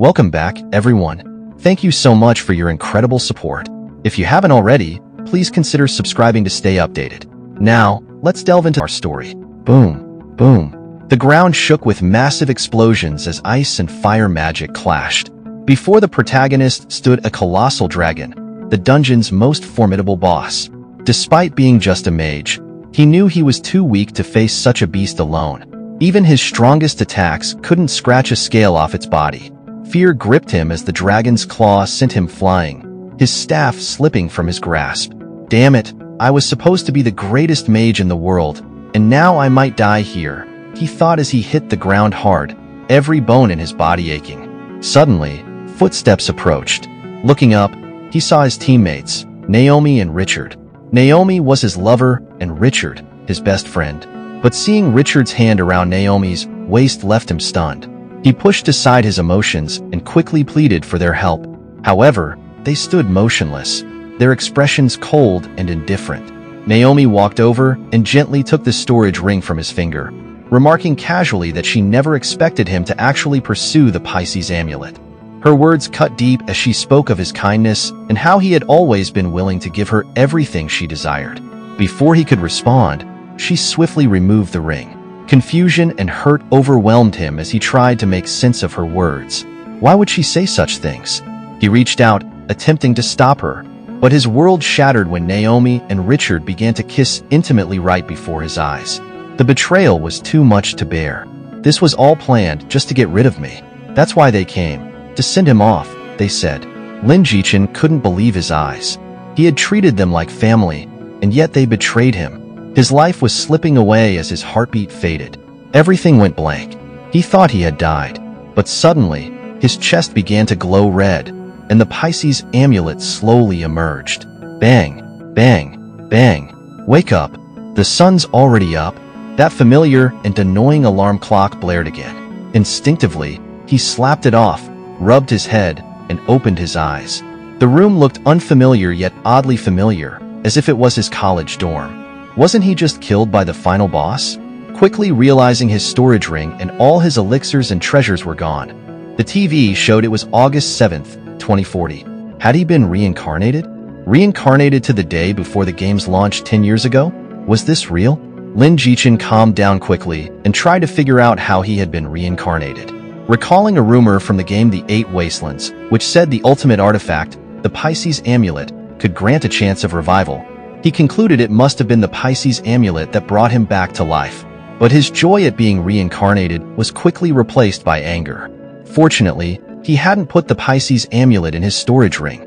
Welcome back, everyone. Thank you so much for your incredible support. If you haven't already, please consider subscribing to stay updated. Now, let's delve into our story. Boom, boom. The ground shook with massive explosions as ice and fire magic clashed. Before the protagonist stood a colossal dragon, the dungeon's most formidable boss. Despite being just a mage, he knew he was too weak to face such a beast alone. Even his strongest attacks couldn't scratch a scale off its body. Fear gripped him as the dragon's claw sent him flying, his staff slipping from his grasp. Damn it, I was supposed to be the greatest mage in the world, and now I might die here, he thought as he hit the ground hard, every bone in his body aching. Suddenly, footsteps approached. Looking up, he saw his teammates, Naomi and Richard. Naomi was his lover, and Richard, his best friend. But seeing Richard's hand around Naomi's waist left him stunned. He pushed aside his emotions and quickly pleaded for their help. However, they stood motionless, their expressions cold and indifferent. Naomi walked over and gently took the storage ring from his finger, remarking casually that she never expected him to actually pursue the Pisces amulet. Her words cut deep as she spoke of his kindness and how he had always been willing to give her everything she desired. Before he could respond, she swiftly removed the ring. Confusion and hurt overwhelmed him as he tried to make sense of her words. Why would she say such things? He reached out, attempting to stop her, but his world shattered when Naomi and Richard began to kiss intimately right before his eyes. The betrayal was too much to bear. This was all planned just to get rid of me. That's why they came. To send him off, they said. Lin Jichin couldn't believe his eyes. He had treated them like family, and yet they betrayed him. His life was slipping away as his heartbeat faded. Everything went blank. He thought he had died. But suddenly, his chest began to glow red, and the Pisces amulet slowly emerged. Bang, bang, bang. Wake up. The sun's already up. That familiar and annoying alarm clock blared again. Instinctively, he slapped it off, rubbed his head, and opened his eyes. The room looked unfamiliar yet oddly familiar, as if it was his college dorm. Wasn't he just killed by the final boss? Quickly realizing his storage ring and all his elixirs and treasures were gone. The TV showed it was August 7th, 2040. Had he been reincarnated? Reincarnated to the day before the game's launch 10 years ago? Was this real? Lin Jichin calmed down quickly and tried to figure out how he had been reincarnated. Recalling a rumor from the game The Eight Wastelands, which said the ultimate artifact, the Pisces amulet, could grant a chance of revival, he concluded it must have been the Pisces amulet that brought him back to life. But his joy at being reincarnated was quickly replaced by anger. Fortunately, he hadn't put the Pisces amulet in his storage ring.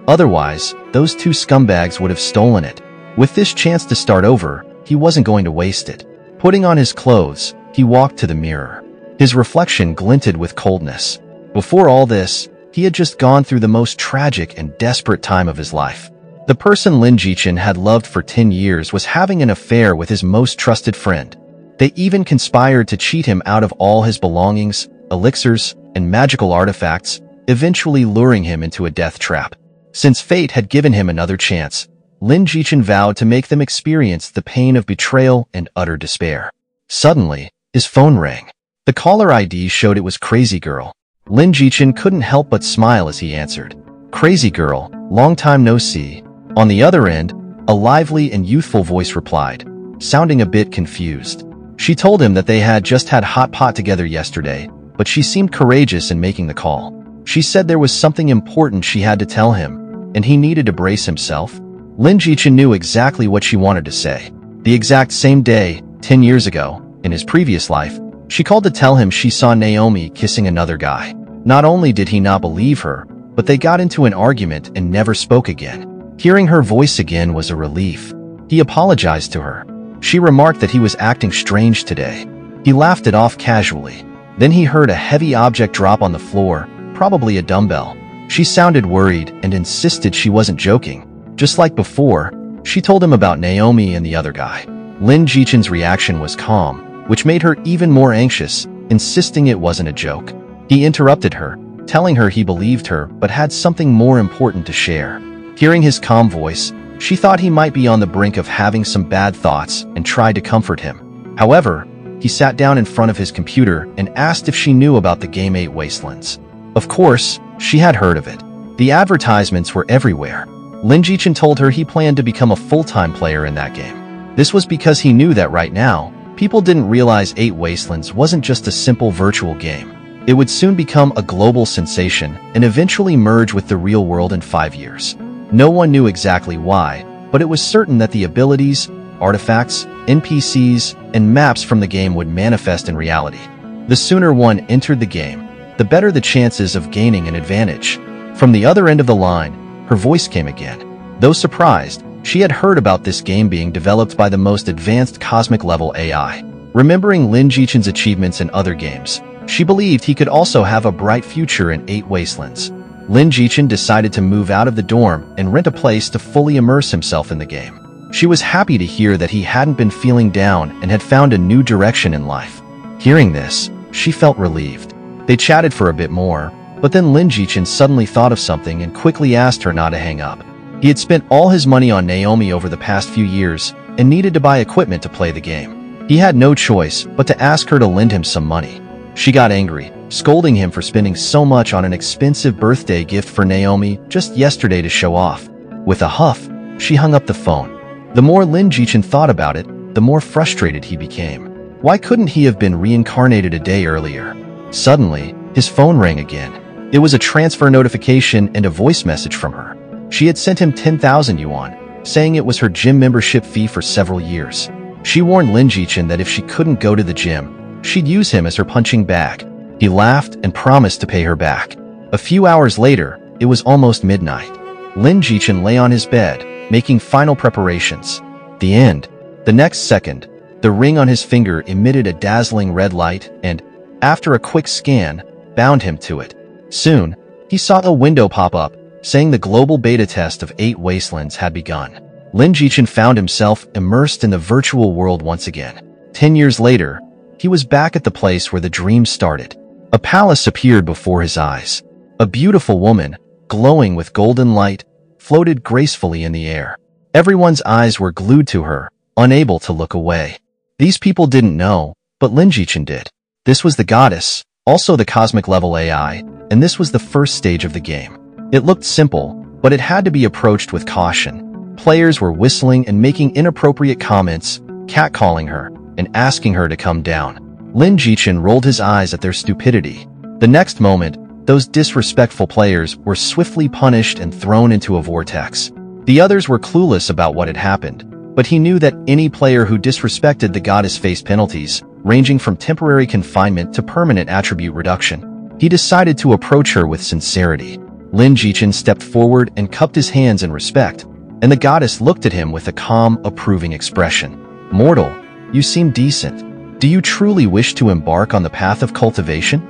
Otherwise, those two scumbags would have stolen it. With this chance to start over, he wasn't going to waste it. Putting on his clothes, he walked to the mirror. His reflection glinted with coldness. Before all this, he had just gone through the most tragic and desperate time of his life. The person Lin Jichin had loved for 10 years was having an affair with his most trusted friend. They even conspired to cheat him out of all his belongings, elixirs, and magical artifacts, eventually luring him into a death trap. Since fate had given him another chance, Lin Jichin vowed to make them experience the pain of betrayal and utter despair. Suddenly, his phone rang. The caller ID showed it was Crazy Girl. Lin Jichin couldn't help but smile as he answered. Crazy Girl, long time no see. On the other end, a lively and youthful voice replied, sounding a bit confused. She told him that they had just had hot pot together yesterday, but she seemed courageous in making the call. She said there was something important she had to tell him, and he needed to brace himself. Lin Jichin knew exactly what she wanted to say. The exact same day, 10 years ago, in his previous life, she called to tell him she saw Naomi kissing another guy. Not only did he not believe her, but they got into an argument and never spoke again. Hearing her voice again was a relief. He apologized to her. She remarked that he was acting strange today. He laughed it off casually. Then he heard a heavy object drop on the floor, probably a dumbbell. She sounded worried and insisted she wasn't joking. Just like before, she told him about Naomi and the other guy. Lin Jichin's reaction was calm, which made her even more anxious, insisting it wasn't a joke. He interrupted her, telling her he believed her but had something more important to share. Hearing his calm voice, she thought he might be on the brink of having some bad thoughts and tried to comfort him. However, he sat down in front of his computer and asked if she knew about the game 8 Wastelands. Of course, she had heard of it. The advertisements were everywhere. Lin Jichen told her he planned to become a full-time player in that game. This was because he knew that right now, people didn't realize 8 Wastelands wasn't just a simple virtual game. It would soon become a global sensation and eventually merge with the real world in 5 years. No one knew exactly why, but it was certain that the abilities, artifacts, NPCs, and maps from the game would manifest in reality. The sooner one entered the game, the better the chances of gaining an advantage. From the other end of the line, her voice came again. Though surprised, she had heard about this game being developed by the most advanced cosmic-level AI. Remembering Lin Jichen's achievements in other games, she believed he could also have a bright future in 8 Wastelands. Lin Jichen decided to move out of the dorm and rent a place to fully immerse himself in the game. She was happy to hear that he hadn't been feeling down and had found a new direction in life. Hearing this, she felt relieved. They chatted for a bit more, but then Lin Jichen suddenly thought of something and quickly asked her not to hang up. He had spent all his money on Naomi over the past few years and needed to buy equipment to play the game. He had no choice but to ask her to lend him some money. She got angry, scolding him for spending so much on an expensive birthday gift for Naomi just yesterday to show off. With a huff, she hung up the phone. The more Lin Jichen thought about it, the more frustrated he became. Why couldn't he have been reincarnated a day earlier? Suddenly, his phone rang again. It was a transfer notification and a voice message from her. She had sent him 10,000 yuan, saying it was her gym membership fee for several years. She warned Lin Jichen that if she couldn't go to the gym, she'd use him as her punching bag. He laughed and promised to pay her back. A few hours later, it was almost midnight. Lin Jichen lay on his bed, making final preparations. The end. The next second, the ring on his finger emitted a dazzling red light and, after a quick scan, bound him to it. Soon, he saw a window pop up, saying the global beta test of 8 Wastelands had begun. Lin Jichen found himself immersed in the virtual world once again. 10 years later, he was back at the place where the dream started. A palace appeared before his eyes. A beautiful woman, glowing with golden light, floated gracefully in the air. Everyone's eyes were glued to her, unable to look away. These people didn't know, but Lin Jichen did. This was the goddess, also the cosmic-level AI, and this was the first stage of the game. It looked simple, but it had to be approached with caution. Players were whistling and making inappropriate comments, catcalling her, and asking her to come down. Lin Jichen rolled his eyes at their stupidity. The next moment, those disrespectful players were swiftly punished and thrown into a vortex. The others were clueless about what had happened, but he knew that any player who disrespected the goddess faced penalties, ranging from temporary confinement to permanent attribute reduction. He decided to approach her with sincerity. Lin Jichen stepped forward and cupped his hands in respect, and the goddess looked at him with a calm, approving expression. "Mortal, you seem decent. Do you truly wish to embark on the path of cultivation?"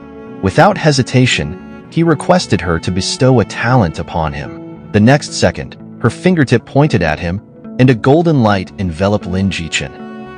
Without hesitation, he requested her to bestow a talent upon him. The next second, her fingertip pointed at him, and a golden light enveloped Lin Jichen.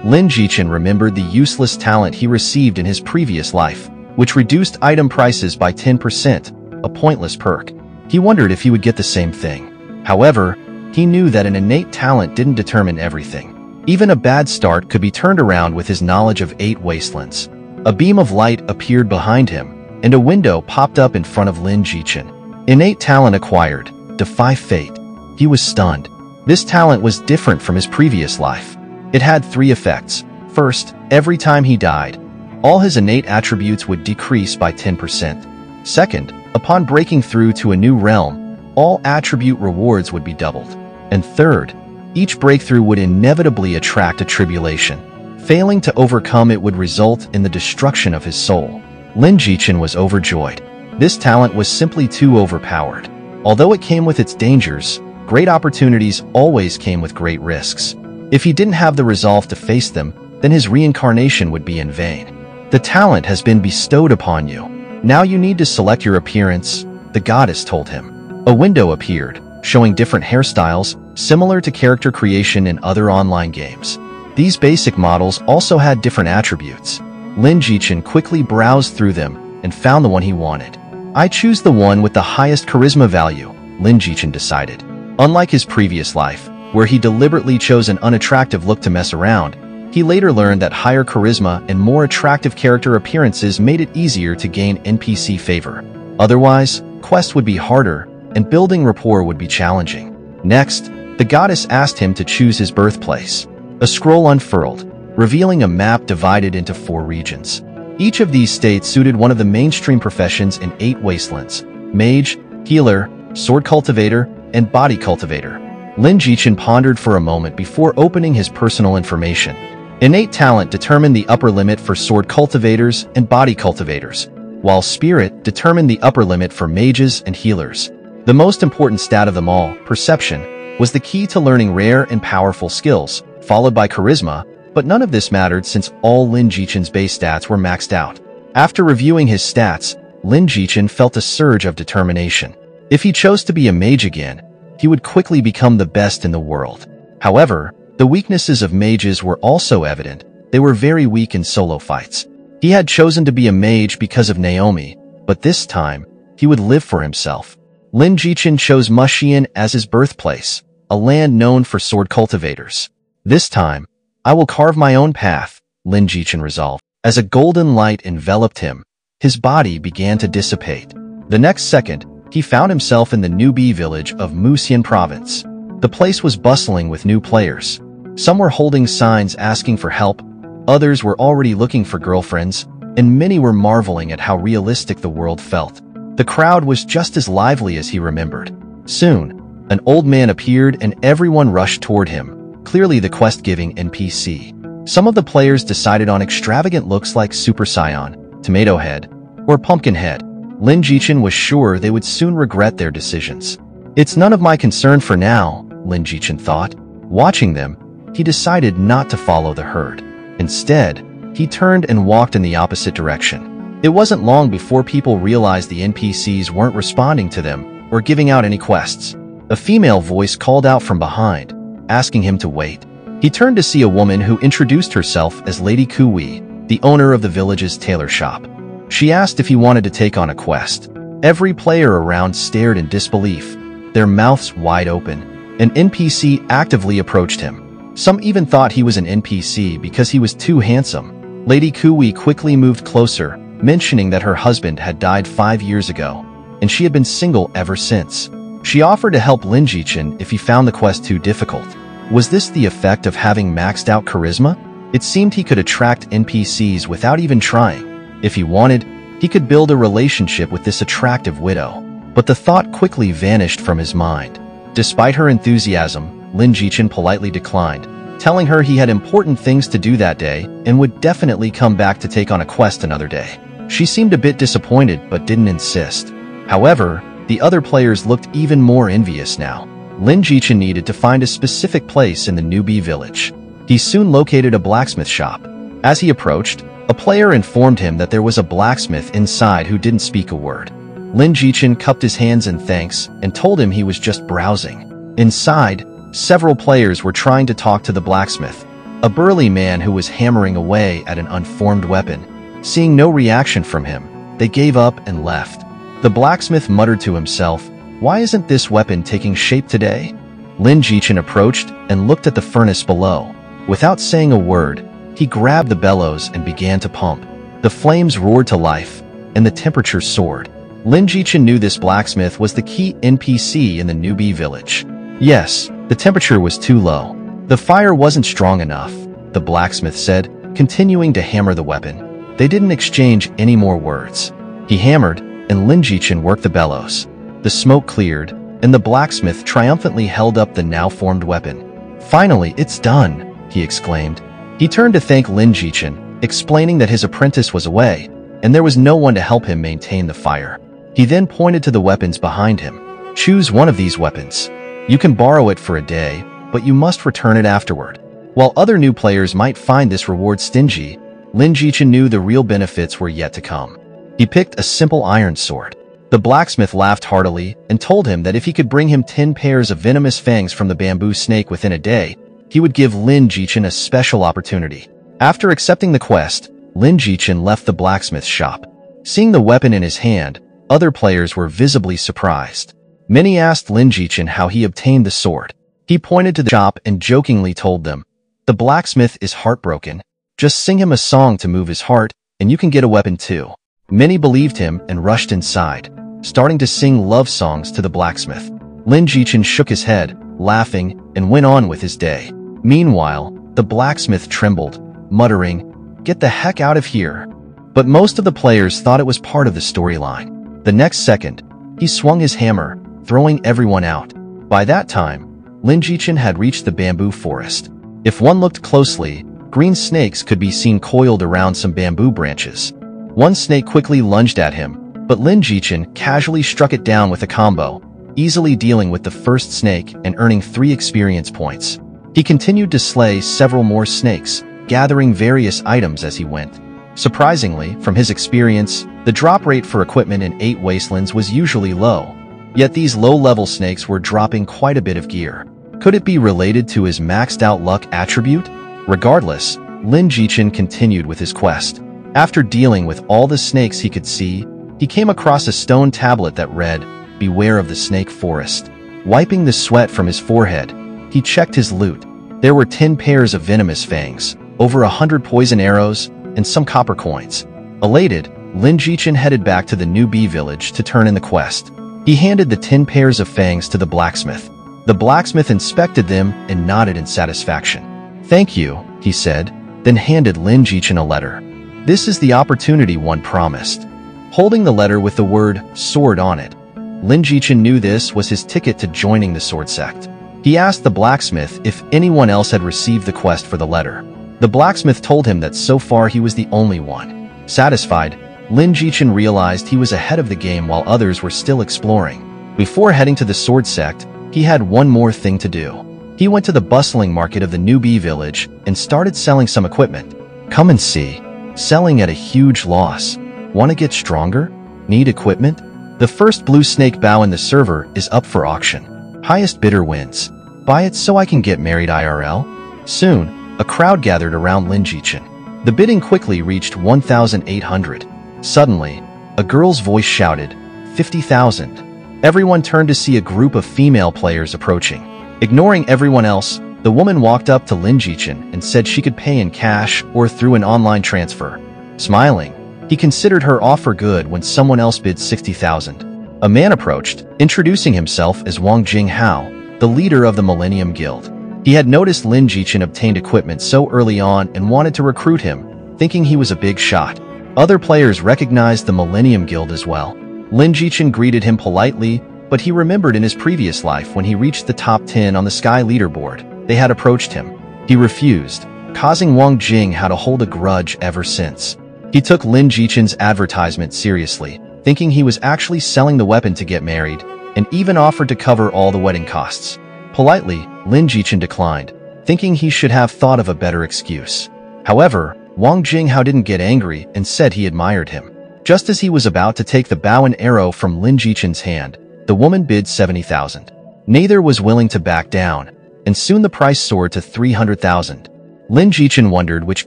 Lin Jichen remembered the useless talent he received in his previous life, which reduced item prices by 10%, a pointless perk. He wondered if he would get the same thing. However, he knew that an innate talent didn't determine everything. Even a bad start could be turned around with his knowledge of 8 Wastelands. A beam of light appeared behind him, and a window popped up in front of Lin Jichen. Innate talent acquired. Defy fate. He was stunned. This talent was different from his previous life. It had 3 effects. First, every time he died, all his innate attributes would decrease by 10%. Second, upon breaking through to a new realm, all attribute rewards would be doubled. And third, each breakthrough would inevitably attract a tribulation. Failing to overcome it would result in the destruction of his soul. Lin Jichen was overjoyed. This talent was simply too overpowered. Although it came with its dangers, great opportunities always came with great risks. If he didn't have the resolve to face them, then his reincarnation would be in vain. The talent has been bestowed upon you. Now you need to select your appearance, the goddess told him. A window appeared, showing different hairstyles, similar to character creation in other online games. These basic models also had different attributes. Lin Jichen quickly browsed through them and found the one he wanted. "I choose the one with the highest charisma value," Lin Jichen decided. Unlike his previous life, where he deliberately chose an unattractive look to mess around, he later learned that higher charisma and more attractive character appearances made it easier to gain NPC favor. Otherwise, quest would be harder, and building rapport would be challenging. Next, the goddess asked him to choose his birthplace. A scroll unfurled, revealing a map divided into 4 regions. Each of these states suited one of the mainstream professions in 8 wastelands: mage, healer, sword cultivator, and body cultivator. Lin Jichen pondered for a moment before opening his personal information. Innate talent determined the upper limit for sword cultivators and body cultivators, while spirit determined the upper limit for mages and healers. The most important stat of them all, perception, was the key to learning rare and powerful skills, followed by charisma, but none of this mattered since all Lin Jichen's base stats were maxed out. After reviewing his stats, Lin Jichen felt a surge of determination. If he chose to be a mage again, he would quickly become the best in the world. However, the weaknesses of mages were also evident. They were very weak in solo fights. He had chosen to be a mage because of Naomi, but this time, he would live for himself. Lin Jichen chose Muxian as his birthplace, a land known for sword cultivators. This time, I will carve my own path, Lin Jichen resolved. As a golden light enveloped him, his body began to dissipate. The next second, he found himself in the newbie village of Muxian province. The place was bustling with new players. Some were holding signs asking for help, others were already looking for girlfriends, and many were marveling at how realistic the world felt. The crowd was just as lively as he remembered. Soon, an old man appeared and everyone rushed toward him, clearly the quest-giving NPC. Some of the players decided on extravagant looks like Super Saiyan, Tomato Head, or Pumpkin Head. Lin Jichen was sure they would soon regret their decisions. It's none of my concern for now, Lin Jichen thought. Watching them, he decided not to follow the herd. Instead, he turned and walked in the opposite direction. It wasn't long before people realized the NPCs weren't responding to them or giving out any quests. A female voice called out from behind, asking him to wait. He turned to see a woman who introduced herself as Lady Kui, the owner of the village's tailor shop. She asked if he wanted to take on a quest. Every player around stared in disbelief, their mouths wide open. An NPC actively approached him. Some even thought he was an NPC because he was too handsome. Lady Kui quickly moved closer, mentioning that her husband had died 5 years ago, and she had been single ever since. She offered to help Lin Jichen if he found the quest too difficult. Was this the effect of having maxed out charisma? It seemed he could attract NPCs without even trying. If he wanted, he could build a relationship with this attractive widow. But the thought quickly vanished from his mind. Despite her enthusiasm, Lin Jichen politely declined, telling her he had important things to do that day and would definitely come back to take on a quest another day. She seemed a bit disappointed but didn't insist. However, the other players looked even more envious now. Lin Jichen needed to find a specific place in the newbie village. He soon located a blacksmith shop. As he approached, a player informed him that there was a blacksmith inside who didn't speak a word. Lin Jichen cupped his hands in thanks and told him he was just browsing. Inside, several players were trying to talk to the blacksmith, a burly man who was hammering away at an unformed weapon. Seeing no reaction from him, they gave up and left. The blacksmith muttered to himself, "Why isn't this weapon taking shape today?" Lin Jichen approached and looked at the furnace below. Without saying a word, he grabbed the bellows and began to pump. The flames roared to life, and the temperature soared. Lin Jichen knew this blacksmith was the key NPC in the newbie village. Yes, the temperature was too low. The fire wasn't strong enough, the blacksmith said, continuing to hammer the weapon. They didn't exchange any more words. He hammered, and Lin Jichen worked the bellows. The smoke cleared, and the blacksmith triumphantly held up the now-formed weapon. "Finally, it's done," he exclaimed. He turned to thank Lin Jichen, explaining that his apprentice was away, and there was no one to help him maintain the fire. He then pointed to the weapons behind him. "Choose one of these weapons. You can borrow it for a day, but you must return it afterward." While other new players might find this reward stingy, Lin Jichen knew the real benefits were yet to come. He picked a simple iron sword. The blacksmith laughed heartily and told him that if he could bring him 10 pairs of venomous fangs from the bamboo snake within a day, he would give Lin Jichen a special opportunity. After accepting the quest, Lin Jichen left the blacksmith's shop. Seeing the weapon in his hand, other players were visibly surprised. Many asked Lin Jichen how he obtained the sword. He pointed to the shop and jokingly told them, "The blacksmith is heartbroken. Just sing him a song to move his heart, and you can get a weapon too." Many believed him and rushed inside. starting to sing love songs to the blacksmith. Lin Jichen shook his head, laughing, and went on with his day. Meanwhile, the blacksmith trembled, muttering, "Get the heck out of here." But most of the players thought it was part of the storyline. The next second, he swung his hammer, throwing everyone out. By that time, Lin Jichen had reached the bamboo forest. If one looked closely, green snakes could be seen coiled around some bamboo branches. One snake quickly lunged at him, but Lin Jichen casually struck it down with a combo, easily dealing with the first snake and earning 3 experience points. He continued to slay several more snakes, gathering various items as he went. Surprisingly, from his experience, the drop rate for equipment in 8 Wastelands was usually low. Yet these low-level snakes were dropping quite a bit of gear. Could it be related to his maxed-out luck attribute? Regardless, Lin Jichen continued with his quest. After dealing with all the snakes he could see, he came across a stone tablet that read, "Beware of the snake forest." Wiping the sweat from his forehead, he checked his loot. There were 10 pairs of venomous fangs, over 100 poison arrows, and some copper coins. Elated, Lin Jichen headed back to the New Bee village to turn in the quest. He handed the 10 pairs of fangs to the blacksmith. The blacksmith inspected them and nodded in satisfaction. "Thank you," he said, then handed Lin Jichen a letter. "This is the opportunity one promised." Holding the letter with the word sword on it, Lin Jichen knew this was his ticket to joining the sword sect. He asked the blacksmith if anyone else had received the quest for the letter. The blacksmith told him that so far he was the only one. Satisfied, Lin Jichen realized he was ahead of the game while others were still exploring. Before heading to the sword sect, he had one more thing to do. He went to the bustling market of the New Bee village and started selling some equipment. "Come and see." Selling at a huge loss. "Want to get stronger? Need equipment? The first blue snake bow in the server is up for auction. Highest bidder wins. Buy it so I can get married IRL." Soon, a crowd gathered around Lin Jichen. The bidding quickly reached 1,800. Suddenly, a girl's voice shouted, 50,000. Everyone turned to see a group of female players approaching. Ignoring everyone else, the woman walked up to Lin Jichen and said she could pay in cash or through an online transfer. Smiling, he considered her offer good when someone else bid 60,000. A man approached, introducing himself as Wang Jinghao, the leader of the Millennium Guild. He had noticed Lin Jichen obtained equipment so early on and wanted to recruit him, thinking he was a big shot. Other players recognized the Millennium Guild as well. Lin Jichen greeted him politely, but he remembered in his previous life when he reached the top 10 on the Sky leaderboard, they had approached him. He refused, causing Wang Jinghao to hold a grudge ever since. He took Lin Jichen's advertisement seriously, thinking he was actually selling the weapon to get married, and even offered to cover all the wedding costs. Politely, Lin Jichen declined, thinking he should have thought of a better excuse. However, Wang Jinghao didn't get angry and said he admired him. Just as he was about to take the bow and arrow from Lin Jichen's hand, the woman bid 70,000. Neither was willing to back down, and soon the price soared to 300,000. Lin Jichen wondered which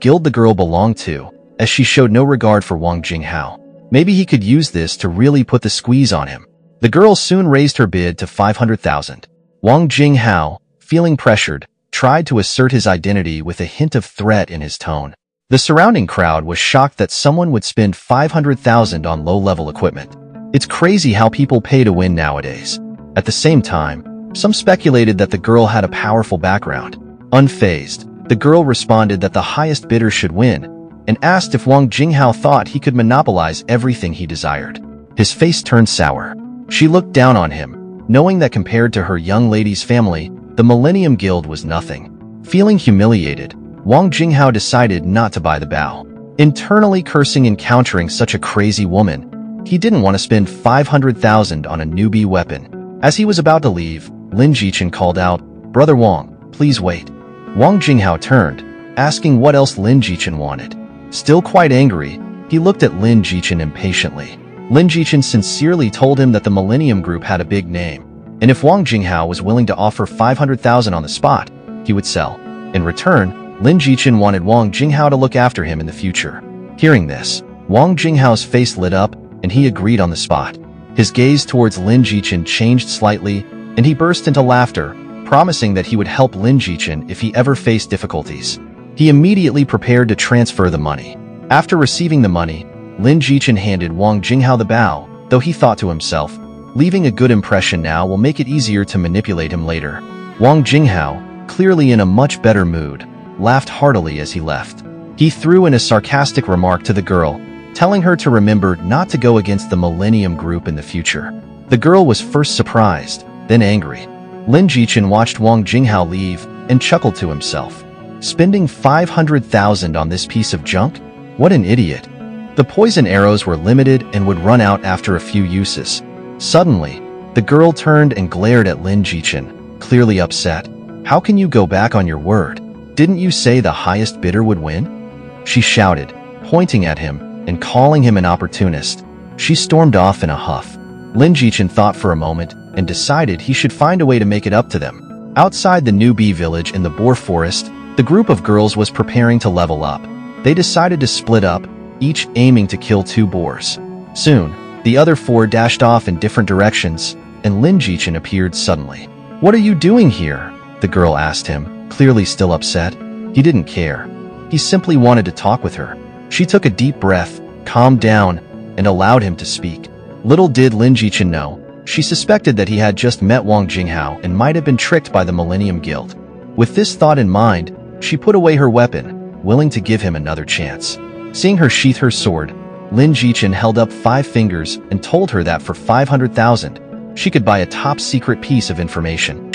guild the girl belonged to, as she showed no regard for Wang Jinghao. Maybe he could use this to really put the squeeze on him. The girl soon raised her bid to 500,000. Wang Jinghao, feeling pressured, tried to assert his identity with a hint of threat in his tone. The surrounding crowd was shocked that someone would spend 500,000 on low-level equipment. It's crazy how people pay to win nowadays. At the same time, some speculated that the girl had a powerful background. Unfazed, the girl responded that the highest bidder should win, and asked if Wang Jinghao thought he could monopolize everything he desired. His face turned sour. She looked down on him, knowing that compared to her young lady's family, the Millennium Guild was nothing. Feeling humiliated, Wang Jinghao decided not to buy the bow. Internally cursing encountering such a crazy woman, he didn't want to spend 500,000 on a newbie weapon. As he was about to leave, Lin Jichen called out, "Brother Wang, please wait." Wang Jinghao turned, asking what else Lin Jichen wanted. Still quite angry, he looked at Lin Jichen impatiently. Lin Jichen sincerely told him that the Millennium Group had a big name, and if Wang Jinghao was willing to offer 500,000 on the spot, he would sell. In return, Lin Jichen wanted Wang Jinghao to look after him in the future. Hearing this, Wang Jinghao's face lit up, and he agreed on the spot. His gaze towards Lin Jichen changed slightly, and he burst into laughter, promising that he would help Lin Jichen if he ever faced difficulties. He immediately prepared to transfer the money. After receiving the money, Lin Jichen handed Wang Jinghao the bow, though he thought to himself, leaving a good impression now will make it easier to manipulate him later. Wang Jinghao, clearly in a much better mood, laughed heartily as he left. He threw in a sarcastic remark to the girl, telling her to remember not to go against the Millennium Group in the future. The girl was first surprised, then angry. Lin Jichen watched Wang Jinghao leave and chuckled to himself. Spending 500,000 on this piece of junk? What an idiot. The poison arrows were limited and would run out after a few uses. Suddenly, the girl turned and glared at Lin Jichen, clearly upset. How can you go back on your word? Didn't you say the highest bidder would win? She shouted, pointing at him and calling him an opportunist. She stormed off in a huff. Lin Jichen thought for a moment and decided he should find a way to make it up to them. Outside the New Bee village in the Boar Forest, the group of girls was preparing to level up. They decided to split up, each aiming to kill 2 boars. Soon, the other 4 dashed off in different directions, and Lin Jichen appeared suddenly. "What are you doing here?" the girl asked him, clearly still upset. He didn't care. He simply wanted to talk with her. She took a deep breath, calmed down, and allowed him to speak. Little did Lin Jichen know, she suspected that he had just met Wang Jinghao and might have been tricked by the Millennium Guild. With this thought in mind, she put away her weapon, willing to give him another chance. Seeing her sheath her sword, Lin Jichen held up 5 fingers and told her that for 500,000, she could buy a top-secret piece of information.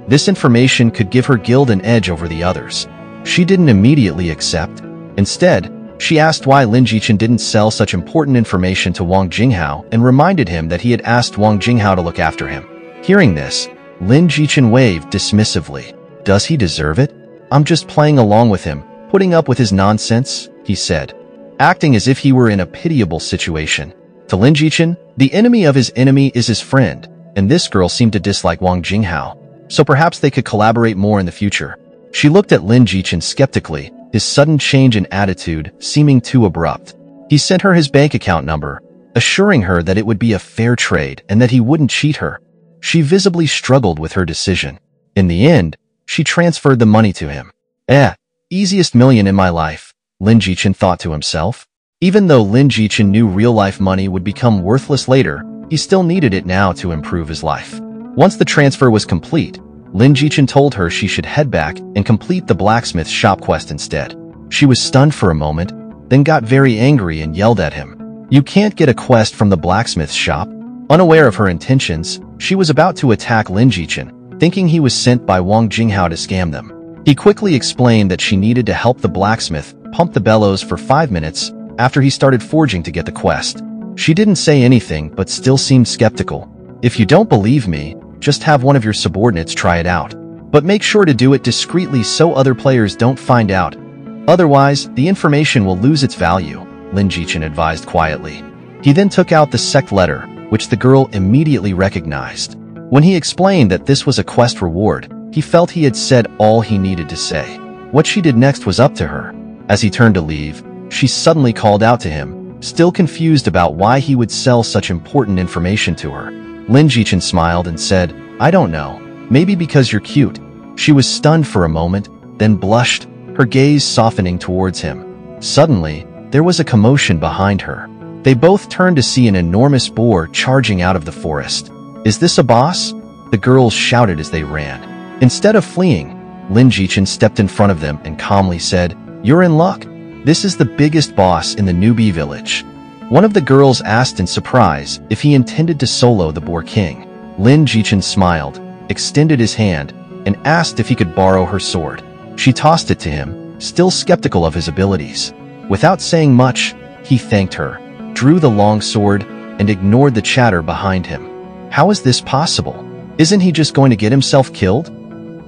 This information could give her guild an edge over the others. She didn't immediately accept. Instead, she asked why Lin Jichen didn't sell such important information to Wang Jinghao and reminded him that he had asked Wang Jinghao to look after him. Hearing this, Lin Jichen waved dismissively. "Does he deserve it? I'm just playing along with him, putting up with his nonsense," he said, acting as if he were in a pitiable situation. To Lin Jichen, the enemy of his enemy is his friend, and this girl seemed to dislike Wang Jinghao, so perhaps they could collaborate more in the future. She looked at Lin Jichen skeptically, his sudden change in attitude seeming too abrupt. He sent her his bank account number, assuring her that it would be a fair trade and that he wouldn't cheat her. She visibly struggled with her decision. In the end, she transferred the money to him. Easiest million in my life, Lin Jichen thought to himself. Even though Lin Jichen knew real-life money would become worthless later, he still needed it now to improve his life. Once the transfer was complete, Lin Jichen told her she should head back and complete the blacksmith shop quest instead. She was stunned for a moment, then got very angry and yelled at him. "You can't get a quest from the blacksmith's shop." Unaware of her intentions, she was about to attack Lin Jichen, thinking he was sent by Wang Jinghao to scam them. He quickly explained that she needed to help the blacksmith pump the bellows for 5 minutes after he started forging to get the quest. She didn't say anything but still seemed skeptical. "If you don't believe me, just have one of your subordinates try it out. But make sure to do it discreetly so other players don't find out. Otherwise, the information will lose its value," Lin Jichen advised quietly. He then took out the sect letter, which the girl immediately recognized. When he explained that this was a quest reward, he felt he had said all he needed to say. What she did next was up to her. As he turned to leave, she suddenly called out to him, still confused about why he would sell such important information to her. Lin Jichen smiled and said, "I don't know. Maybe because you're cute." She was stunned for a moment, then blushed, her gaze softening towards him. Suddenly, there was a commotion behind her. They both turned to see an enormous boar charging out of the forest. "Is this a boss?" the girls shouted as they ran. Instead of fleeing, Lin Jichen stepped in front of them and calmly said, "You're in luck. This is the biggest boss in the New Bee village." One of the girls asked in surprise if he intended to solo the Boar King. Lin Jichen smiled, extended his hand, and asked if he could borrow her sword. She tossed it to him, still skeptical of his abilities. Without saying much, he thanked her, drew the long sword, and ignored the chatter behind him. How is this possible? Isn't he just going to get himself killed?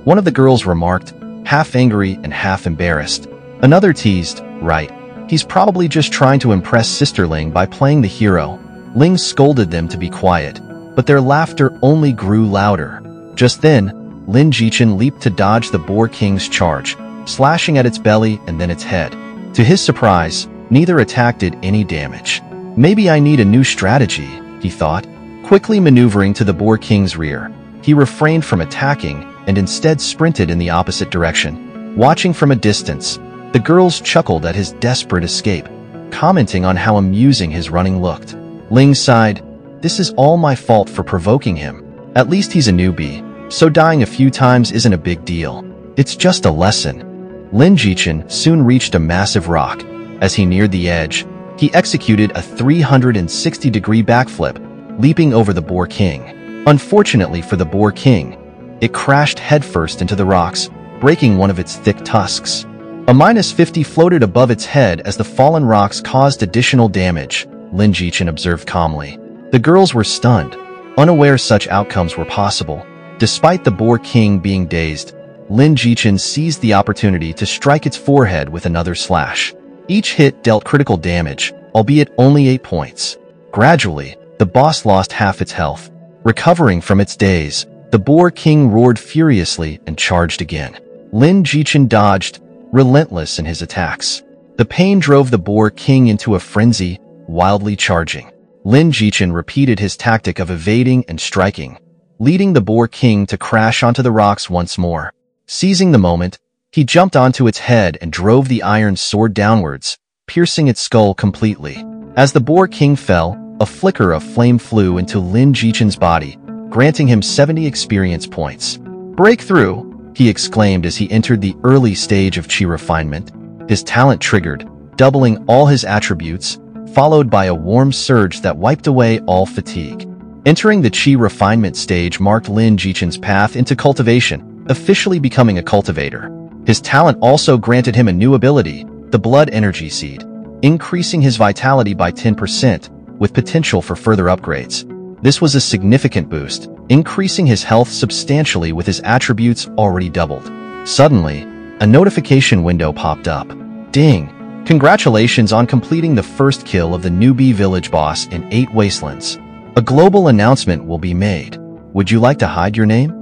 One of the girls remarked, half angry and half embarrassed. Another teased, "Right. He's probably just trying to impress Sister Ling by playing the hero." Ling scolded them to be quiet, but their laughter only grew louder. Just then, Lin Jichen leaped to dodge the Boar King's charge, slashing at its belly and then its head. To his surprise, neither attack did any damage. "Maybe I need a new strategy," he thought. Quickly maneuvering to the Boar King's rear, he refrained from attacking and instead sprinted in the opposite direction. Watching from a distance, the girls chuckled at his desperate escape, commenting on how amusing his running looked. Ling sighed, "This is all my fault for provoking him. At least he's a newbie, so dying a few times isn't a big deal. It's just a lesson." Lin Jichin soon reached a massive rock. As he neared the edge, he executed a 360-degree backflip, leaping over the Boar King. Unfortunately for the Boar King, it crashed headfirst into the rocks, breaking one of its thick tusks. A -50 floated above its head as the fallen rocks caused additional damage, Lin Jichin observed calmly. The girls were stunned, unaware such outcomes were possible. Despite the Boar King being dazed, Lin Jichin seized the opportunity to strike its forehead with another slash. Each hit dealt critical damage, albeit only 8 points. Gradually, the boss lost half its health. Recovering from its daze, the Boar King roared furiously and charged again. Lin Jichin dodged, relentless in his attacks. The pain drove the Boar King into a frenzy, wildly charging. Lin Jichin repeated his tactic of evading and striking, leading the Boar King to crash onto the rocks once more. Seizing the moment, he jumped onto its head and drove the iron sword downwards, piercing its skull completely. As the Boar King fell, a flicker of flame flew into Lin Jichin's body, granting him 70 experience points. "Breakthrough!" he exclaimed as he entered the early stage of Qi refinement. His talent triggered, doubling all his attributes, followed by a warm surge that wiped away all fatigue. Entering the Qi refinement stage marked Lin Jichin's path into cultivation, officially becoming a cultivator. His talent also granted him a new ability, the Blood Energy Seed, increasing his vitality by 10%, with potential for further upgrades. This was a significant boost, increasing his health substantially with his attributes already doubled. Suddenly, a notification window popped up. Ding! Congratulations on completing the first kill of the newbie village boss in 8 Wastelands. A global announcement will be made. Would you like to hide your name?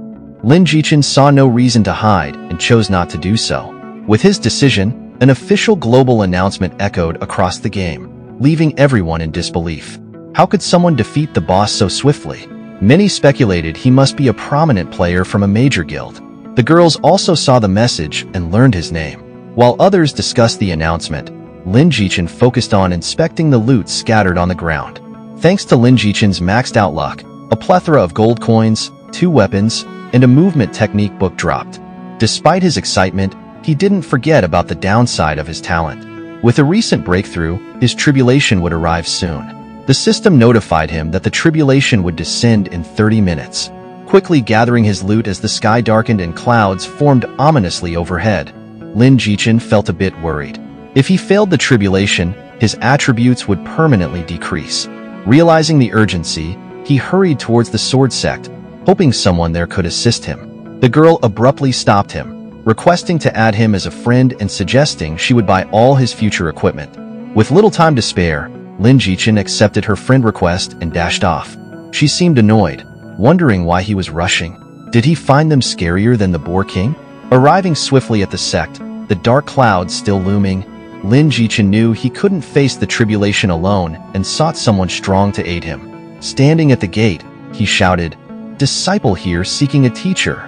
Lin Jichin saw no reason to hide and chose not to do so. With his decision, an official global announcement echoed across the game, leaving everyone in disbelief. How could someone defeat the boss so swiftly? Many speculated he must be a prominent player from a major guild. The girls also saw the message and learned his name. While others discussed the announcement, Lin Jichin focused on inspecting the loot scattered on the ground. Thanks to Lin Jichin's maxed out luck, a plethora of gold coins, 2 weapons, and a movement technique book dropped. Despite his excitement, he didn't forget about the downside of his talent. With a recent breakthrough, his tribulation would arrive soon. The system notified him that the tribulation would descend in 30 minutes. Quickly gathering his loot as the sky darkened and clouds formed ominously overhead, Lin Jichin felt a bit worried. If he failed the tribulation, his attributes would permanently decrease. Realizing the urgency, he hurried towards the sword sect, hoping someone there could assist him. The girl abruptly stopped him, requesting to add him as a friend and suggesting she would buy all his future equipment. With little time to spare, Lin Jichin accepted her friend request and dashed off. She seemed annoyed, wondering why he was rushing. Did he find them scarier than the Boar King? Arriving swiftly at the sect, the dark clouds still looming, Lin Jichin knew he couldn't face the tribulation alone and sought someone strong to aid him. Standing at the gate, he shouted, "Disciple here seeking a teacher."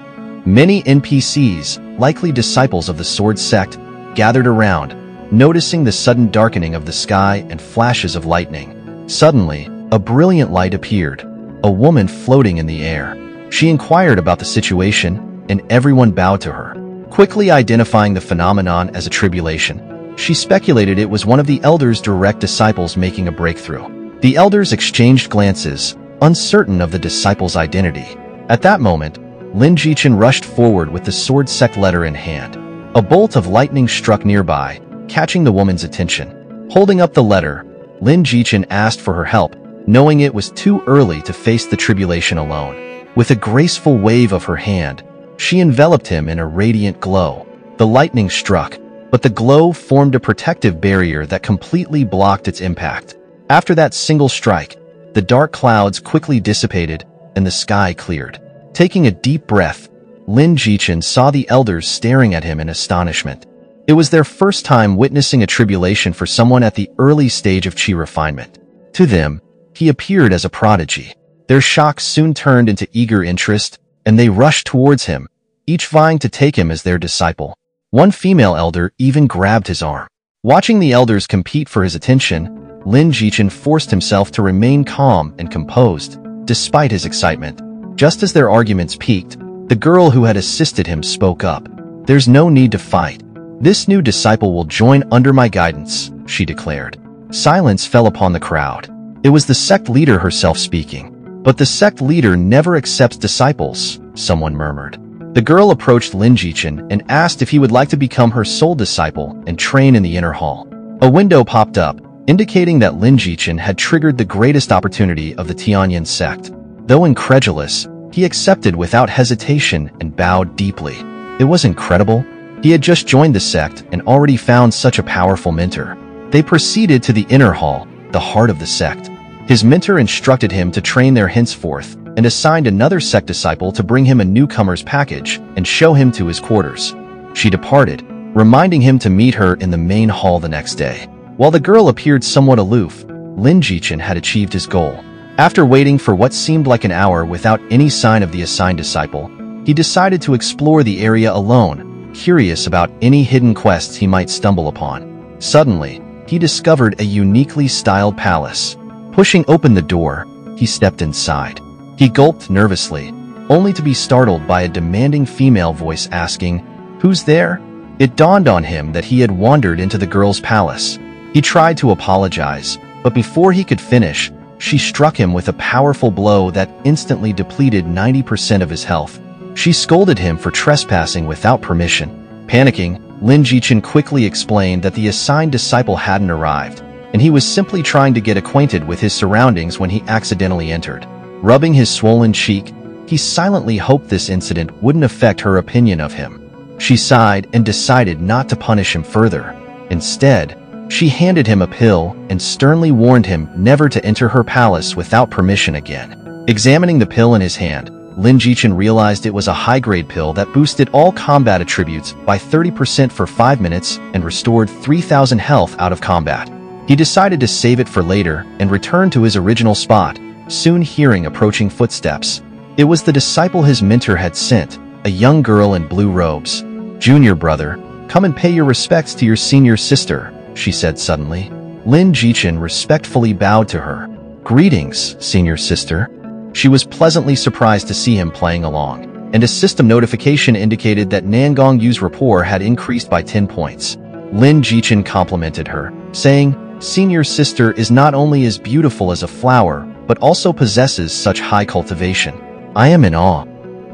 Many NPCs, likely disciples of the Sword Sect, gathered around, noticing the sudden darkening of the sky and flashes of lightning. Suddenly, a brilliant light appeared, a woman floating in the air. She inquired about the situation, and everyone bowed to her. Quickly identifying the phenomenon as a tribulation, she speculated it was one of the Elder's direct disciples making a breakthrough. The Elders exchanged glances, uncertain of the disciple's identity. At that moment, Lin Jichin rushed forward with the Sword Sect letter in hand. A bolt of lightning struck nearby, catching the woman's attention. Holding up the letter, Lin Jichin asked for her help, knowing it was too early to face the tribulation alone. With a graceful wave of her hand, she enveloped him in a radiant glow. The lightning struck, but the glow formed a protective barrier that completely blocked its impact. After that single strike, the dark clouds quickly dissipated and the sky cleared. Taking a deep breath, Lin Jichin saw the Elders staring at him in astonishment. It was their first time witnessing a tribulation for someone at the early stage of Qi refinement. To them, he appeared as a prodigy. Their shock soon turned into eager interest, and they rushed towards him, each vying to take him as their disciple. One female elder even grabbed his arm. Watching the elders compete for his attention, Lin Jichin forced himself to remain calm and composed, despite his excitement. Just as their arguments peaked, the girl who had assisted him spoke up. "There's no need to fight. This new disciple will join under my guidance," she declared. Silence fell upon the crowd. It was the sect leader herself speaking. "But the sect leader never accepts disciples," someone murmured. The girl approached Lin Jichin and asked if he would like to become her sole disciple and train in the inner hall. A window popped up, indicating that Lin Jichin had triggered the greatest opportunity of the Tianyan sect. Though incredulous, he accepted without hesitation and bowed deeply. It was incredible. He had just joined the sect and already found such a powerful mentor. They proceeded to the inner hall, the heart of the sect. His mentor instructed him to train there henceforth and assigned another sect disciple to bring him a newcomer's package and show him to his quarters. She departed, reminding him to meet her in the main hall the next day. While the girl appeared somewhat aloof, Lin Jichin had achieved his goal. After waiting for what seemed like an hour without any sign of the assigned disciple, he decided to explore the area alone, curious about any hidden quests he might stumble upon. Suddenly, he discovered a uniquely styled palace. Pushing open the door, he stepped inside. He gulped nervously, only to be startled by a demanding female voice asking, "Who's there?" It dawned on him that he had wandered into the girl's palace. He tried to apologize, but before he could finish, she struck him with a powerful blow that instantly depleted 90% of his health. She scolded him for trespassing without permission. Panicking, Lin Jichin quickly explained that the assigned disciple hadn't arrived, and he was simply trying to get acquainted with his surroundings when he accidentally entered. Rubbing his swollen cheek, he silently hoped this incident wouldn't affect her opinion of him. She sighed and decided not to punish him further. Instead, she handed him a pill and sternly warned him never to enter her palace without permission again. Examining the pill in his hand, Lin Jichin realized it was a high-grade pill that boosted all combat attributes by 30% for 5 minutes and restored 3,000 health out of combat. He decided to save it for later and return to his original spot, soon hearing approaching footsteps. It was the disciple his mentor had sent, a young girl in blue robes. "Junior brother, come and pay your respects to your senior sister," she said suddenly. Lin Jichin respectfully bowed to her. "Greetings, senior sister." She was pleasantly surprised to see him playing along, and a system notification indicated that Nangong Yu's rapport had increased by 10 points. Lin Jichin complimented her, saying, "Senior sister is not only as beautiful as a flower, but also possesses such high cultivation. I am in awe."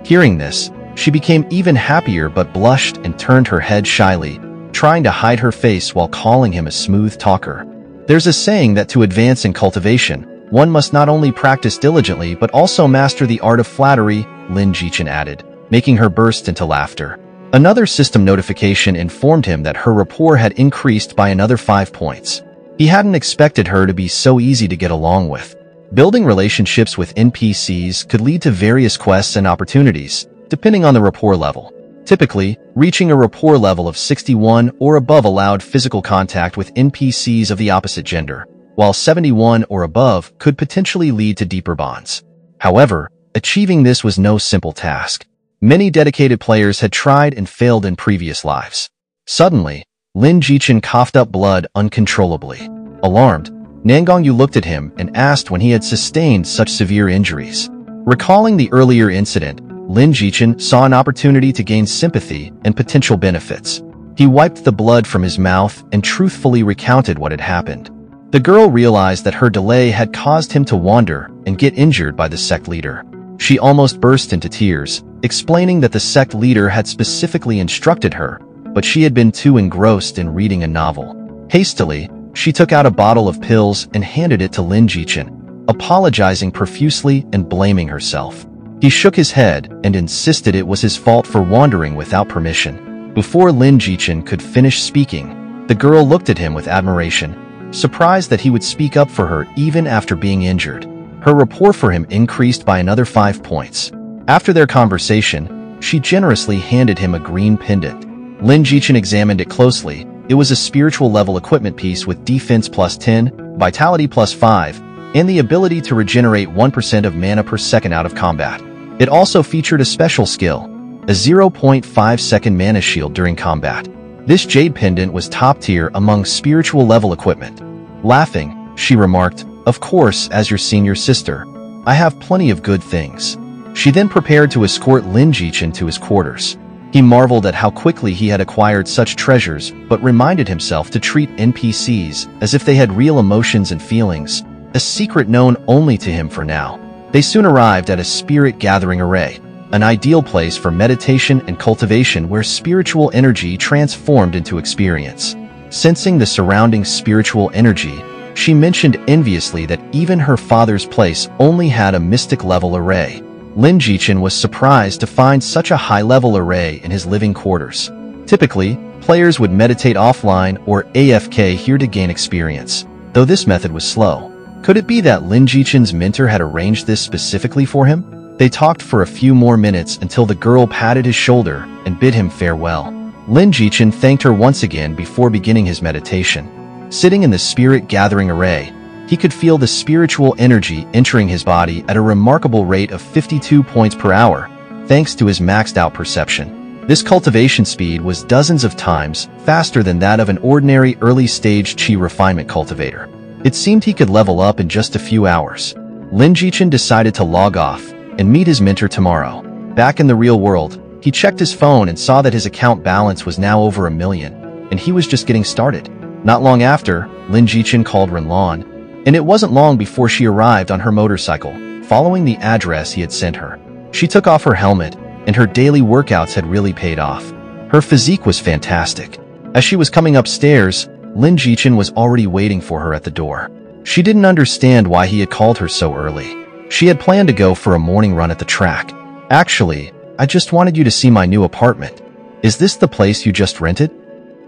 Hearing this, she became even happier but blushed and turned her head shyly, trying to hide her face while calling him a smooth talker. There's a saying that to advance in cultivation, one must not only practice diligently but also master the art of flattery, Lin Jichin added, making her burst into laughter. Another system notification informed him that her rapport had increased by another 5 points. He hadn't expected her to be so easy to get along with. Building relationships with NPCs could lead to various quests and opportunities, depending on the rapport level. Typically, reaching a rapport level of 61 or above allowed physical contact with NPCs of the opposite gender, while 71 or above could potentially lead to deeper bonds. However, achieving this was no simple task. Many dedicated players had tried and failed in previous lives. Suddenly, Lin Jichin coughed up blood uncontrollably. Alarmed, Nangong Yu looked at him and asked when he had sustained such severe injuries. Recalling the earlier incident, Lin Jichin saw an opportunity to gain sympathy and potential benefits. He wiped the blood from his mouth and truthfully recounted what had happened. The girl realized that her delay had caused him to wander and get injured by the sect leader. She almost burst into tears, explaining that the sect leader had specifically instructed her, but she had been too engrossed in reading a novel. Hastily, she took out a bottle of pills and handed it to Lin Jichin, apologizing profusely and blaming herself. He shook his head and insisted it was his fault for wandering without permission. Before Lin Jichin could finish speaking, the girl looked at him with admiration, surprised that he would speak up for her even after being injured. Her rapport for him increased by another 5 points. After their conversation, she generously handed him a green pendant. Lin Jichin examined it closely. It was a spiritual level equipment piece with defense plus 10, vitality plus 5, and the ability to regenerate 1% of mana per second out of combat. It also featured a special skill, a 0.5 second mana shield during combat. This jade pendant was top tier among spiritual level equipment. Laughing, She remarked, "Of course, as your senior sister. I have plenty of good things." She then prepared to escort Lin Jichin to his quarters. He marveled at how quickly he had acquired such treasures, but reminded himself to treat NPCs as if they had real emotions and feelings, a secret known only to him for now. They soon arrived at a spirit gathering array, an ideal place for meditation and cultivation where spiritual energy transformed into experience. Sensing the surrounding spiritual energy, she mentioned enviously that even her father's place only had a mystic level array. Lin Jichin was surprised to find such a high-level array in his living quarters. Typically, players would meditate offline or AFK here to gain experience, though this method was slow. Could it be that Lin Jichin's mentor had arranged this specifically for him? They talked for a few more minutes until the girl patted his shoulder and bid him farewell. Lin Jichin thanked her once again before beginning his meditation. Sitting in the spirit gathering array, he could feel the spiritual energy entering his body at a remarkable rate of 52 points per hour, thanks to his maxed-out perception. This cultivation speed was dozens of times faster than that of an ordinary early-stage Qi refinement cultivator. It seemed he could level up in just a few hours. Lin Jichin decided to log off and meet his mentor tomorrow. Back in the real world, he checked his phone and saw that his account balance was now over 1 million, and he was just getting started. Not long after, Lin Jichin called Renlan, and it wasn't long before she arrived on her motorcycle, following the address he had sent her. She took off her helmet, and her daily workouts had really paid off. Her physique was fantastic. As she was coming upstairs, Lin Jichin was already waiting for her at the door. She didn't understand why he had called her so early. She had planned to go for a morning run at the track. "Actually, I just wanted you to see my new apartment. Is this the place you just rented?"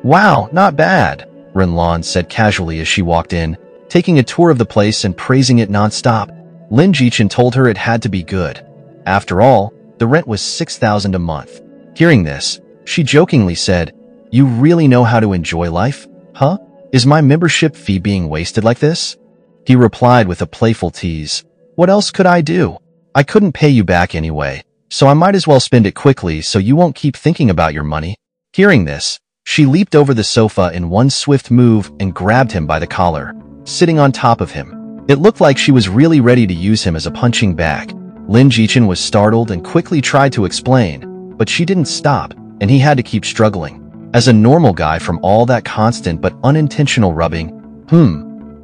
"Wow, not bad," Renlan said casually as she walked in, taking a tour of the place and praising it non-stop. Lin Jichin told her it had to be good. After all, the rent was 6,000 a month. Hearing this, she jokingly said, "You really know how to enjoy life, huh? Is my membership fee being wasted like this?" He replied with a playful tease, "What else could I do? I couldn't pay you back anyway, so I might as well spend it quickly so you won't keep thinking about your money." Hearing this, she leaped over the sofa in one swift move and grabbed him by the collar, sitting on top of him. It looked like she was really ready to use him as a punching bag. Lin Jichin was startled and quickly tried to explain, but she didn't stop, and he had to keep struggling. As a normal guy from all that constant but unintentional rubbing,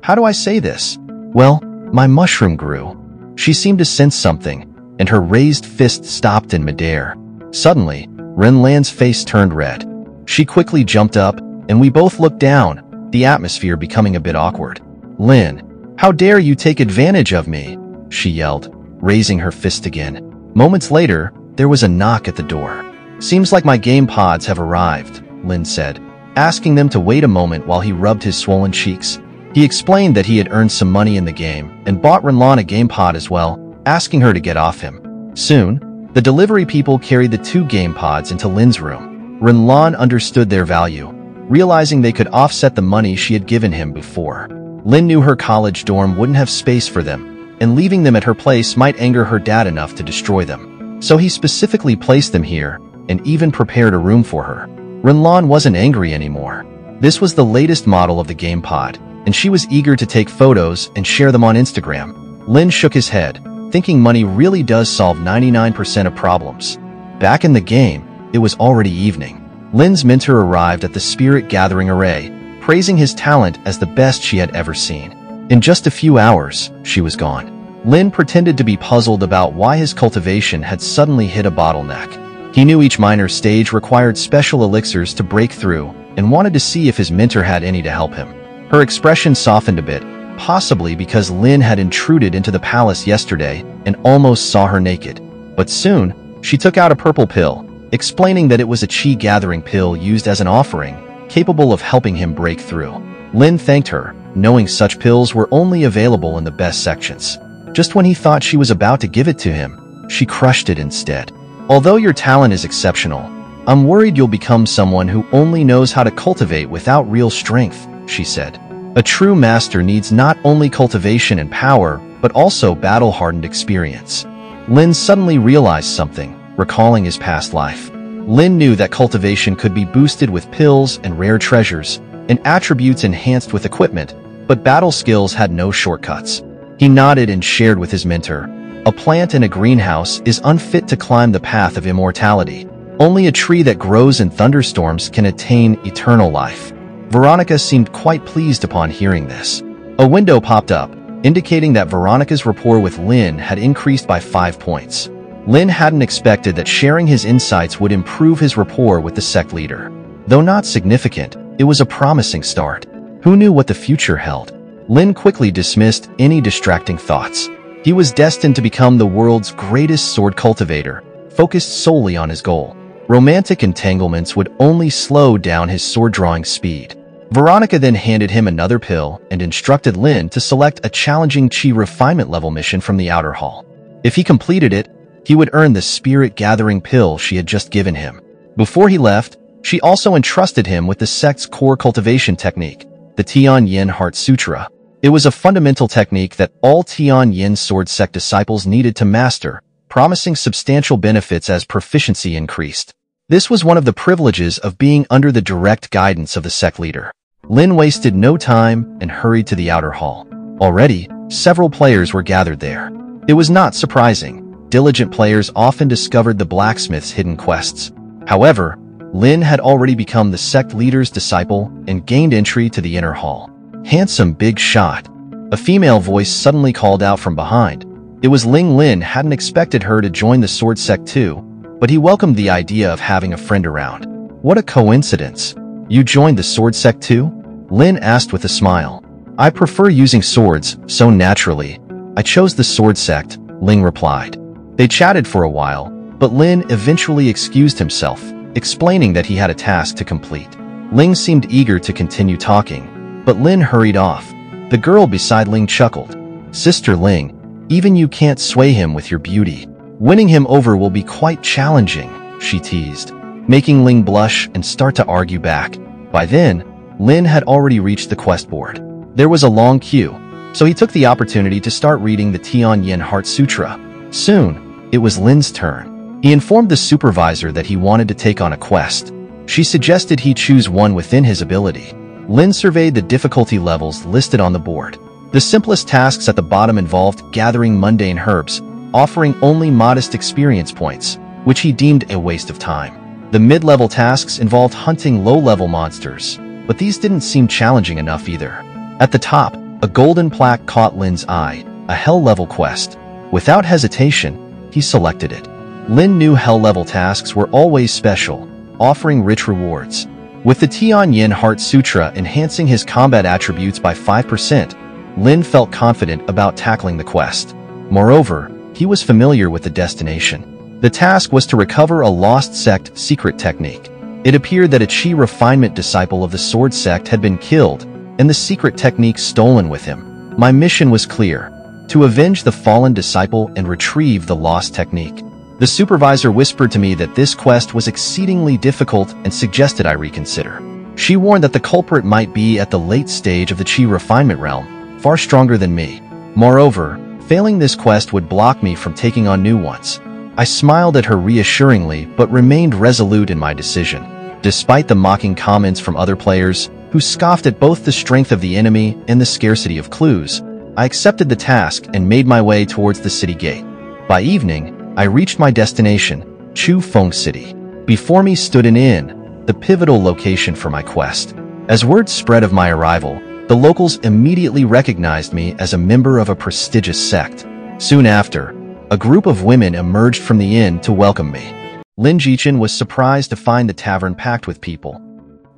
how do I say this? Well, my mushroom grew. She seemed to sense something, and her raised fist stopped in midair. Suddenly, Renlan's face turned red. She quickly jumped up, and we both looked down, the atmosphere becoming a bit awkward. "Lin, how dare you take advantage of me?" she yelled, raising her fist again. Moments later, there was a knock at the door. "Seems like my game pods have arrived," Lin said, asking them to wait a moment while he rubbed his swollen cheeks. He explained that he had earned some money in the game and bought Renlan a game pod as well, asking her to get off him. Soon, the delivery people carried the 2 game pods into Lin's room. Renlan understood their value, realizing they could offset the money she had given him before. Lin knew her college dorm wouldn't have space for them, and leaving them at her place might anger her dad enough to destroy them. So he specifically placed them here and even prepared a room for her. Renlan wasn't angry anymore. This was the latest model of the game pod, and she was eager to take photos and share them on Instagram. Lin shook his head, thinking money really does solve 99% of problems. Back in the game, it was already evening. Lin's mentor arrived at the Spirit Gathering Array, praising his talent as the best she had ever seen. In just a few hours, she was gone. Lin pretended to be puzzled about why his cultivation had suddenly hit a bottleneck. He knew each minor stage required special elixirs to break through and wanted to see if his mentor had any to help him. Her expression softened a bit, possibly because Lin had intruded into the palace yesterday and almost saw her naked. But soon, she took out a purple pill, explaining that it was a Qi gathering pill used as an offering, capable of helping him break through. Lin thanked her, knowing such pills were only available in the best sections. Just when he thought she was about to give it to him, she crushed it instead. "Although your talent is exceptional, I'm worried you'll become someone who only knows how to cultivate without real strength," she said. "A true master needs not only cultivation and power, but also battle-hardened experience." Lin suddenly realized something, recalling his past life. Lin knew that cultivation could be boosted with pills and rare treasures, and attributes enhanced with equipment, but battle skills had no shortcuts. He nodded and shared with his mentor. A plant in a greenhouse is unfit to climb the path of immortality. Only a tree that grows in thunderstorms can attain eternal life. Veronica seemed quite pleased upon hearing this. A window popped up, indicating that Veronica's rapport with Lin had increased by 5 points. Lin hadn't expected that sharing his insights would improve his rapport with the sect leader. Though not significant, it was a promising start. Who knew what the future held? Lin quickly dismissed any distracting thoughts. He was destined to become the world's greatest sword cultivator, focused solely on his goal. Romantic entanglements would only slow down his sword-drawing speed. Veronica then handed him another pill and instructed Lin to select a challenging chi refinement level mission from the outer hall. If he completed it, he would earn the spirit-gathering pill she had just given him. Before he left, she also entrusted him with the sect's core cultivation technique, the Tian Yin Heart Sutra. It was a fundamental technique that all Tian Yin sword sect disciples needed to master, promising substantial benefits as proficiency increased. This was one of the privileges of being under the direct guidance of the sect leader. Lin wasted no time and hurried to the outer hall. Already, several players were gathered there. It was not surprising. Diligent players often discovered the blacksmith's hidden quests. However, Lin had already become the sect leader's disciple and gained entry to the inner hall. Handsome big shot. A female voice suddenly called out from behind. It was Ling. Lin hadn't expected her to join the sword sect too, but he welcomed the idea of having a friend around. What a coincidence. You joined the sword sect too? Lin asked with a smile. I prefer using swords, so naturally, I chose the sword sect, Ling replied. They chatted for a while, but Lin eventually excused himself, explaining that he had a task to complete. Ling seemed eager to continue talking, but Lin hurried off. The girl beside Ling chuckled. Sister Ling, even you can't sway him with your beauty. Winning him over will be quite challenging, she teased, making Ling blush and start to argue back. By then, Lin had already reached the quest board. There was a long queue, so he took the opportunity to start reading the Tian Yin Heart Sutra. Soon, it was Lin's turn. He informed the supervisor that he wanted to take on a quest. She suggested he choose one within his ability. Lin surveyed the difficulty levels listed on the board. The simplest tasks at the bottom involved gathering mundane herbs, offering only modest experience points, which he deemed a waste of time. The mid-level tasks involved hunting low-level monsters, but these didn't seem challenging enough either. At the top, a golden plaque caught Lin's eye, a hell-level quest. Without hesitation, he selected it. Lin knew hell-level tasks were always special, offering rich rewards. With the Tian Yin Heart Sutra enhancing his combat attributes by 5%, Lin felt confident about tackling the quest. Moreover, he was familiar with the destination. The task was to recover a lost sect secret technique. It appeared that a chi refinement disciple of the sword sect had been killed, and the secret technique stolen with him. My mission was clear: to avenge the fallen disciple and retrieve the lost technique. The supervisor whispered to me that this quest was exceedingly difficult and suggested I reconsider. She warned that the culprit might be at the late stage of the chi refinement realm, far stronger than me. Moreover, failing this quest would block me from taking on new ones. I smiled at her reassuringly but remained resolute in my decision. Despite the mocking comments from other players, who scoffed at both the strength of the enemy and the scarcity of clues, I accepted the task and made my way towards the city gate. By evening, I reached my destination, Chu Feng City. Before me stood an inn, the pivotal location for my quest. As word spread of my arrival, the locals immediately recognized me as a member of a prestigious sect. Soon after, a group of women emerged from the inn to welcome me. Lin Jichen was surprised to find the tavern packed with people.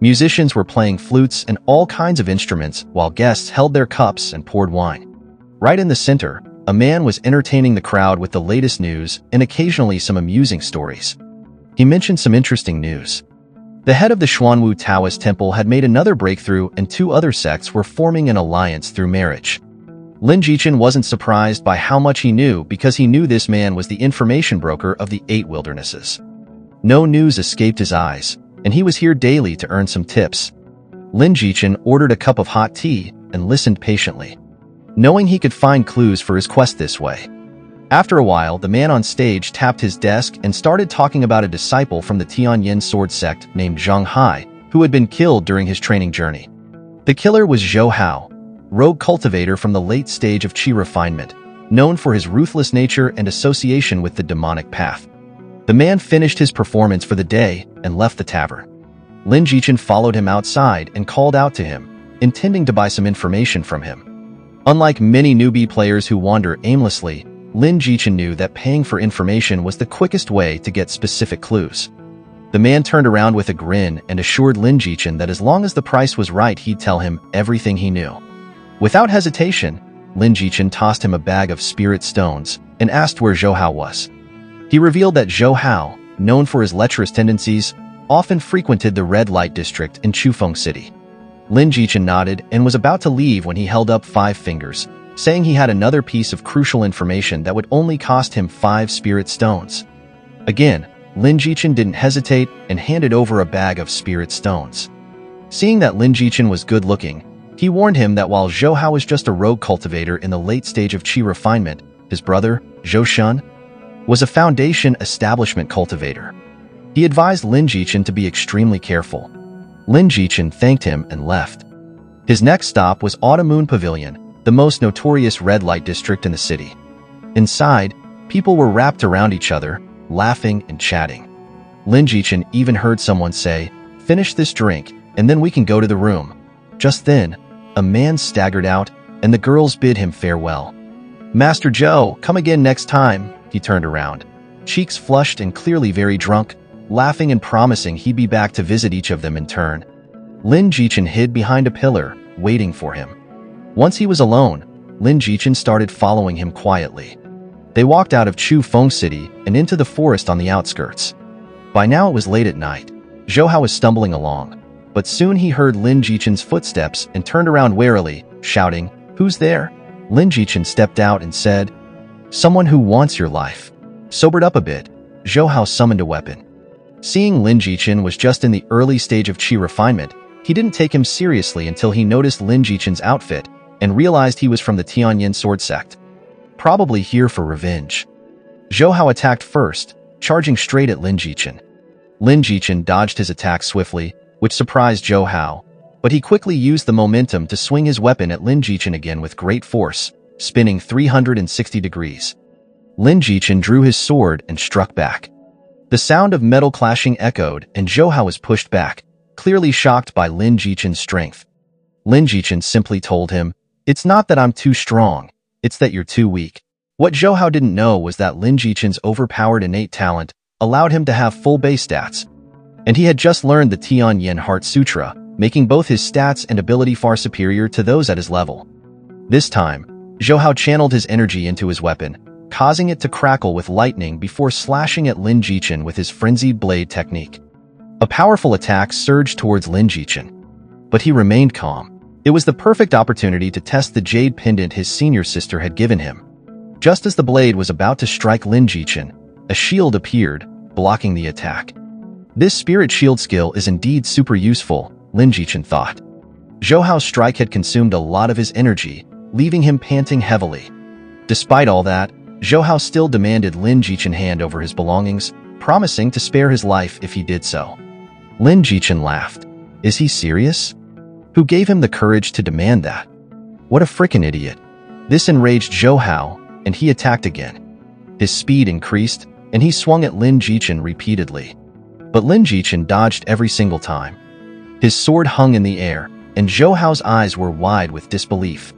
Musicians were playing flutes and all kinds of instruments while guests held their cups and poured wine. Right in the center, a man was entertaining the crowd with the latest news and occasionally some amusing stories. He mentioned some interesting news. The head of the Xuanwu Taoist temple had made another breakthrough and 2 other sects were forming an alliance through marriage. Lin Jichen wasn't surprised by how much he knew because he knew this man was the information broker of the 8 wildernesses. No news escaped his eyes, and he was here daily to earn some tips. Lin Jichen ordered a cup of hot tea and listened patiently, knowing he could find clues for his quest this way. After a while, the man on stage tapped his desk and started talking about a disciple from the Tian Yin sword sect named Zhang Hai, who had been killed during his training journey. The killer was Zhou Hao, rogue cultivator from the late stage of Qi refinement, known for his ruthless nature and association with the demonic path. The man finished his performance for the day and left the tavern. Lin Jichen followed him outside and called out to him, intending to buy some information from him. Unlike many newbie players who wander aimlessly, Lin Jichen knew that paying for information was the quickest way to get specific clues. The man turned around with a grin and assured Lin Jichen that as long as the price was right, he'd tell him everything he knew. Without hesitation, Lin Jichen tossed him a bag of spirit stones and asked where Zhou Hao was. He revealed that Zhou Hao, known for his lecherous tendencies, often frequented the red light district in Chufeng City. Lin Jichen nodded and was about to leave when he held up 5 fingers, saying he had another piece of crucial information that would only cost him 5 spirit stones. Again, Lin Jichen didn't hesitate and handed over a bag of spirit stones. Seeing that Lin Jichen was good-looking, he warned him that while Zhou Hao was just a rogue cultivator in the late stage of Qi refinement, his brother, Zhou Shun, was a foundation establishment cultivator. He advised Lin Jichen to be extremely careful. Lin Jichen thanked him and left. His next stop was Automoon Pavilion, the most notorious red light district in the city. Inside, people were wrapped around each other, laughing and chatting. Lin Jichen even heard someone say, "Finish this drink, and then we can go to the room." Just then, a man staggered out, and the girls bid him farewell. "Master Zhou, come again next time." He turned around, cheeks flushed and clearly very drunk, laughing and promising he'd be back to visit each of them in turn. Lin Jichen hid behind a pillar, waiting for him. Once he was alone, Lin Jichen started following him quietly. They walked out of Chufeng City and into the forest on the outskirts. By now it was late at night. Zhou Hao was stumbling along, but soon he heard Lin Jichen's footsteps and turned around warily, shouting, "Who's there?" Lin Jichen stepped out and said, "Someone who wants your life." Sobered up a bit, Zhou Hao summoned a weapon. Seeing Lin Jichen was just in the early stage of Qi refinement, he didn't take him seriously until he noticed Lin Jichen's outfit and realized he was from the Tianyin sword sect. Probably here for revenge. Zhou Hao attacked first, charging straight at Lin Jichen. Lin Jichen dodged his attack swiftly, which surprised Zhou Hao, but he quickly used the momentum to swing his weapon at Lin Jichen again with great force, spinning 360 degrees. Lin Jichen drew his sword and struck back. The sound of metal clashing echoed, and Zhou Hao was pushed back, clearly shocked by Lin Jichen's strength. Lin Jichen simply told him, "It's not that I'm too strong, it's that you're too weak." What Zhou Hao didn't know was that Lin Jichen's overpowered innate talent allowed him to have full base stats. And he had just learned the Tianyin Heart Sutra, making both his stats and ability far superior to those at his level. This time, Zhou Hao channeled his energy into his weapon, causing it to crackle with lightning before slashing at Lin Jichen with his frenzied blade technique. A powerful attack surged towards Lin Jichen, but he remained calm. It was the perfect opportunity to test the jade pendant his senior sister had given him. Just as the blade was about to strike Lin Jichen, a shield appeared, blocking the attack. This spirit shield skill is indeed super useful, Lin Jichen thought. Zhou Hao's strike had consumed a lot of his energy, leaving him panting heavily. Despite all that, Zhou Hao still demanded Lin Jichen hand over his belongings, promising to spare his life if he did so. Lin Jichen laughed. Is he serious? Who gave him the courage to demand that? What a frickin' idiot. This enraged Zhou Hao, and he attacked again. His speed increased, and he swung at Lin Jichen repeatedly. But Lin Jichen dodged every single time. His sword hung in the air, and Zhou Hao's eyes were wide with disbelief.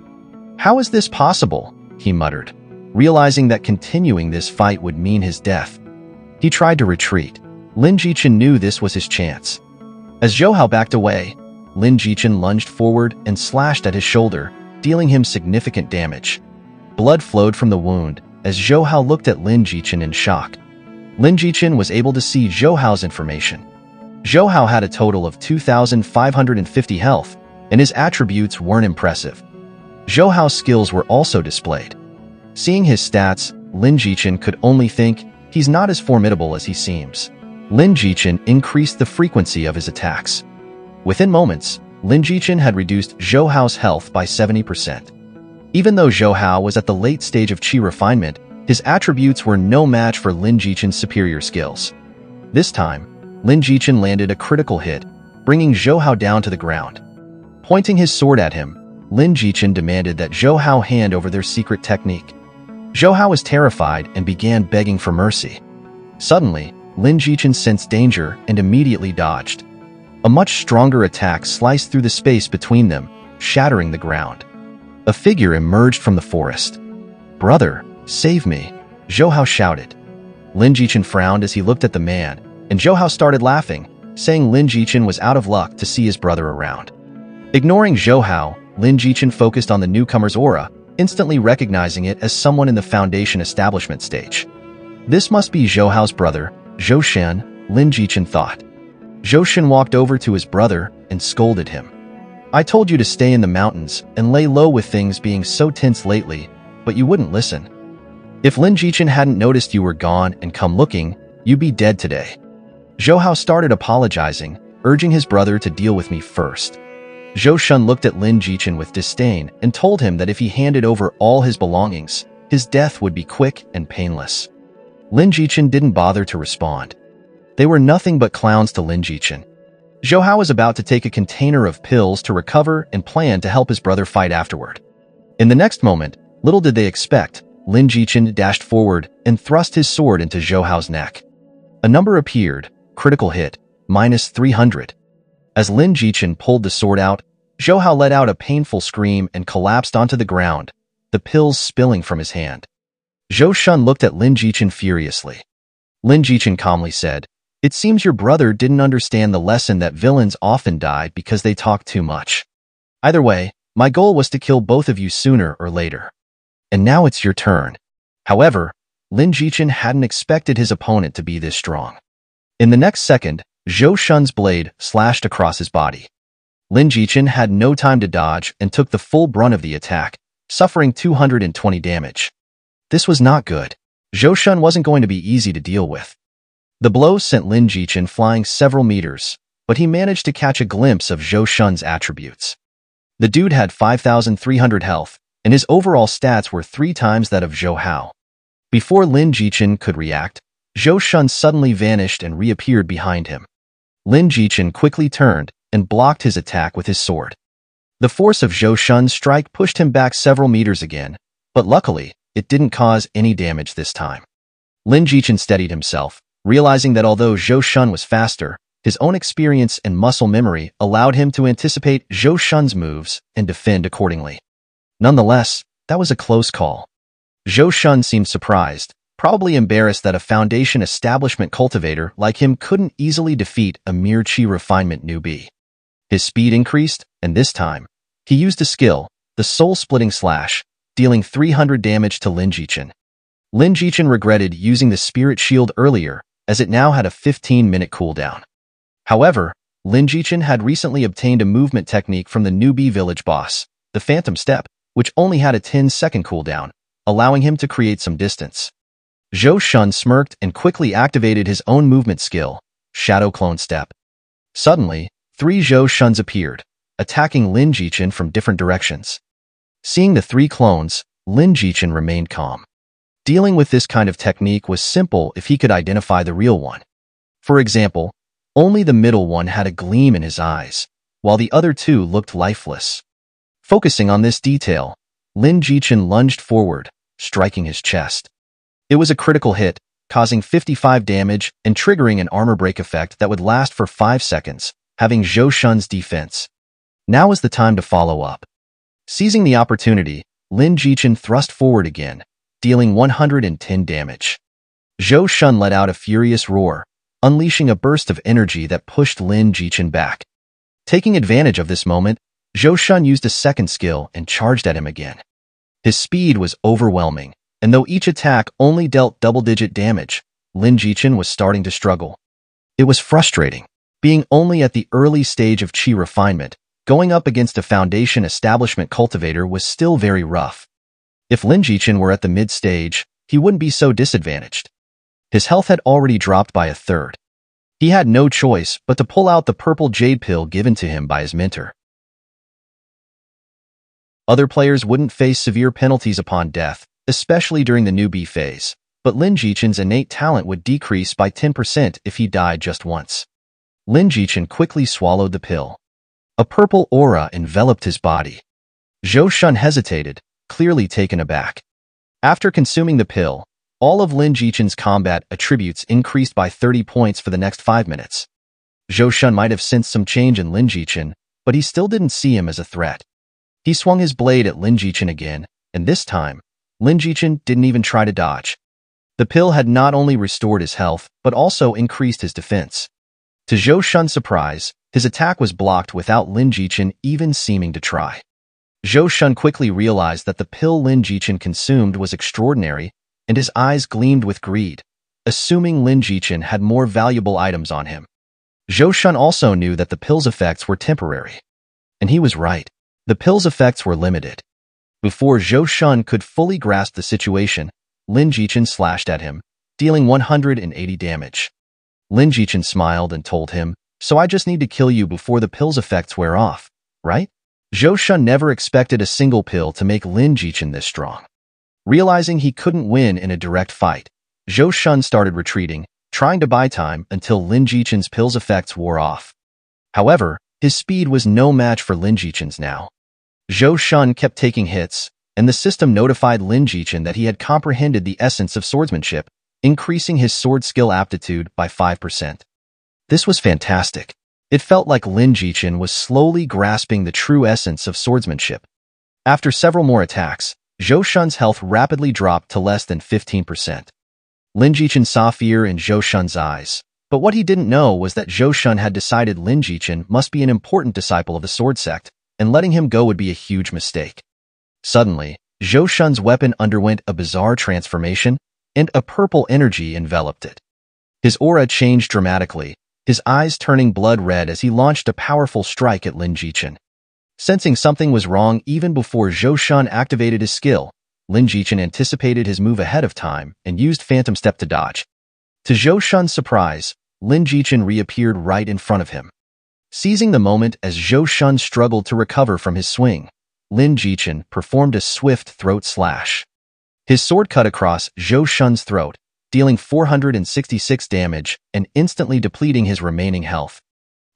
"How is this possible?" he muttered, realizing that continuing this fight would mean his death. He tried to retreat. Lin Jichen knew this was his chance. As Zhou Hao backed away, Lin Jichen lunged forward and slashed at his shoulder, dealing him significant damage. Blood flowed from the wound as Zhou Hao looked at Lin Jichen in shock. Lin Jichen was able to see Zhou Hao's information. Zhou Hao had a total of 2,550 health, and his attributes weren't impressive. Zhou Hao's skills were also displayed. Seeing his stats, Lin Jichen could only think, he's not as formidable as he seems. Lin Jichen increased the frequency of his attacks. Within moments, Lin Jichen had reduced Zhou Hao's health by 70%. Even though Zhou Hao was at the late stage of Qi refinement, his attributes were no match for Lin Jichen's superior skills. This time, Lin Jichen landed a critical hit, bringing Zhou Hao down to the ground. Pointing his sword at him, Lin Jichen demanded that Zhou Hao hand over their secret technique. Zhou Hao was terrified and began begging for mercy. Suddenly, Lin Jichen sensed danger and immediately dodged. A much stronger attack sliced through the space between them, shattering the ground. A figure emerged from the forest. "Brother, save me," Zhou Hao shouted. Lin Jichen frowned as he looked at the man, and Zhou Hao started laughing, saying Lin Jichen was out of luck to see his brother around. Ignoring Zhou Hao, Lin Jichen focused on the newcomer's aura, instantly recognizing it as someone in the Foundation establishment stage. This must be Zhou Hao's brother, Zhou Shen, Lin Jichen thought. Zhou Shen walked over to his brother and scolded him. "I told you to stay in the mountains and lay low with things being so tense lately, but you wouldn't listen. If Lin Jichen hadn't noticed you were gone and come looking, you'd be dead today." Zhou Hao started apologizing, urging his brother to deal with me first. Zhou Shen looked at Lin Jichen with disdain and told him that if he handed over all his belongings, his death would be quick and painless. Lin Jichen didn't bother to respond. They were nothing but clowns to Lin Jichen. Zhou Hao was about to take a container of pills to recover and plan to help his brother fight afterward. In the next moment, little did they expect, Lin Jichen dashed forward and thrust his sword into Zhou Hao's neck. A number appeared, critical hit, -300. As Lin Jichen pulled the sword out, Zhou Hao let out a painful scream and collapsed onto the ground, the pills spilling from his hand. Zhou Shen looked at Lin Jichen furiously. Lin Jichen calmly said, "It seems your brother didn't understand the lesson that villains often die because they talk too much. Either way, my goal was to kill both of you sooner or later. And now it's your turn." However, Lin Jichen hadn't expected his opponent to be this strong. In the next second, Zhou Shen's blade slashed across his body. Lin Jichen had no time to dodge and took the full brunt of the attack, suffering 220 damage. This was not good. Zhou Shen wasn't going to be easy to deal with. The blow sent Lin Jichen flying several meters, but he managed to catch a glimpse of Zhou Shen's attributes. The dude had 5,300 health, and his overall stats were 3 times that of Zhou Hao. Before Lin Jichen could react, Zhou Shen suddenly vanished and reappeared behind him. Lin Jichen quickly turned and blocked his attack with his sword. The force of Zhou Shen's strike pushed him back several meters again, but luckily, it didn't cause any damage this time. Lin Jichen steadied himself, realizing that although Zhou Shen was faster, his own experience and muscle memory allowed him to anticipate Zhou Shen's moves and defend accordingly. Nonetheless, that was a close call. Zhou Shen seemed surprised, probably embarrassed that a Foundation establishment cultivator like him couldn't easily defeat a mere chi refinement newbie. His speed increased, and this time, he used a skill, the soul-splitting slash, dealing 300 damage to Lin Jichen. Lin Jichen regretted using the spirit shield earlier, as it now had a 15-minute cooldown. However, Lin Jichen had recently obtained a movement technique from the newbie village boss, the Phantom Step, which only had a 10-second cooldown, allowing him to create some distance. Zhou Shen smirked and quickly activated his own movement skill, Shadow Clone Step. Suddenly, 3 Zhou Shens appeared, attacking Lin Jichen from different directions. Seeing the 3 clones, Lin Jichen remained calm. Dealing with this kind of technique was simple if he could identify the real one. For example, only the middle one had a gleam in his eyes, while the other 2 looked lifeless. Focusing on this detail, Lin Jichen lunged forward, striking his chest. It was a critical hit, causing 55 damage and triggering an armor break effect that would last for 5 seconds, having Zhou Shen's defense. Now is the time to follow up. Seizing the opportunity, Lin Jichen thrust forward again, dealing 110 damage. Zhou Shen let out a furious roar, unleashing a burst of energy that pushed Lin Jichen back. Taking advantage of this moment, Zhou Shen used a second skill and charged at him again. His speed was overwhelming, and though each attack only dealt double-digit damage, Lin Jichen was starting to struggle. It was frustrating. Being only at the early stage of chi refinement, going up against a Foundation establishment cultivator was still very rough. If Lin Jichen were at the mid-stage, he wouldn't be so disadvantaged. His health had already dropped by a third. He had no choice but to pull out the purple jade pill given to him by his mentor. Other players wouldn't face severe penalties upon death, especially during the newbie phase, but Lin Jichen's innate talent would decrease by 10% if he died just once. Lin Jichen quickly swallowed the pill. A purple aura enveloped his body. Zhou Shun hesitated, clearly taken aback. After consuming the pill, all of Lin Jichen's combat attributes increased by 30 points for the next 5 minutes. Zhou Shun might have sensed some change in Lin Jichen, but he still didn't see him as a threat. He swung his blade at Lin Jichen again, and this time, Lin Jichen didn't even try to dodge. The pill had not only restored his health, but also increased his defense. To Zhou Shun's surprise, his attack was blocked without Lin Jichen even seeming to try. Zhou Shun quickly realized that the pill Lin Jichen consumed was extraordinary, and his eyes gleamed with greed, assuming Lin Jichen had more valuable items on him. Zhou Shun also knew that the pill's effects were temporary. And he was right. The pill's effects were limited. Before Zhou Shun could fully grasp the situation, Lin Jichen slashed at him, dealing 180 damage. Lin Jichen smiled and told him, "So I just need to kill you before the pill's effects wear off, right?" Zhou Shun never expected a single pill to make Lin Jichen this strong. Realizing he couldn't win in a direct fight, Zhou Shun started retreating, trying to buy time until Lin Jichen's pill's effects wore off. However, his speed was no match for Lin Jichen's now. Zhou Shun kept taking hits, and the system notified Lin Jichen that he had comprehended the essence of swordsmanship, increasing his sword skill aptitude by 5%. This was fantastic. It felt like Lin Jichen was slowly grasping the true essence of swordsmanship. After several more attacks, Zhou Shun's health rapidly dropped to less than 15%. Lin Jichen saw fear in Zhou Shun's eyes, but what he didn't know was that Zhou Shun had decided Lin Jichen must be an important disciple of the sword sect, and letting him go would be a huge mistake. Suddenly, Zhou Shun's weapon underwent a bizarre transformation, and a purple energy enveloped it. His aura changed dramatically, his eyes turning blood red as he launched a powerful strike at Lin Jichen. Sensing something was wrong even before Zhou Shun activated his skill, Lin Jichen anticipated his move ahead of time and used Phantom Step to dodge. To Zhou Shun's surprise, Lin Jichen reappeared right in front of him. Seizing the moment as Zhou Shun struggled to recover from his swing, Lin Jichen performed a swift throat slash. His sword cut across Zhou Shun's throat, dealing 466 damage and instantly depleting his remaining health.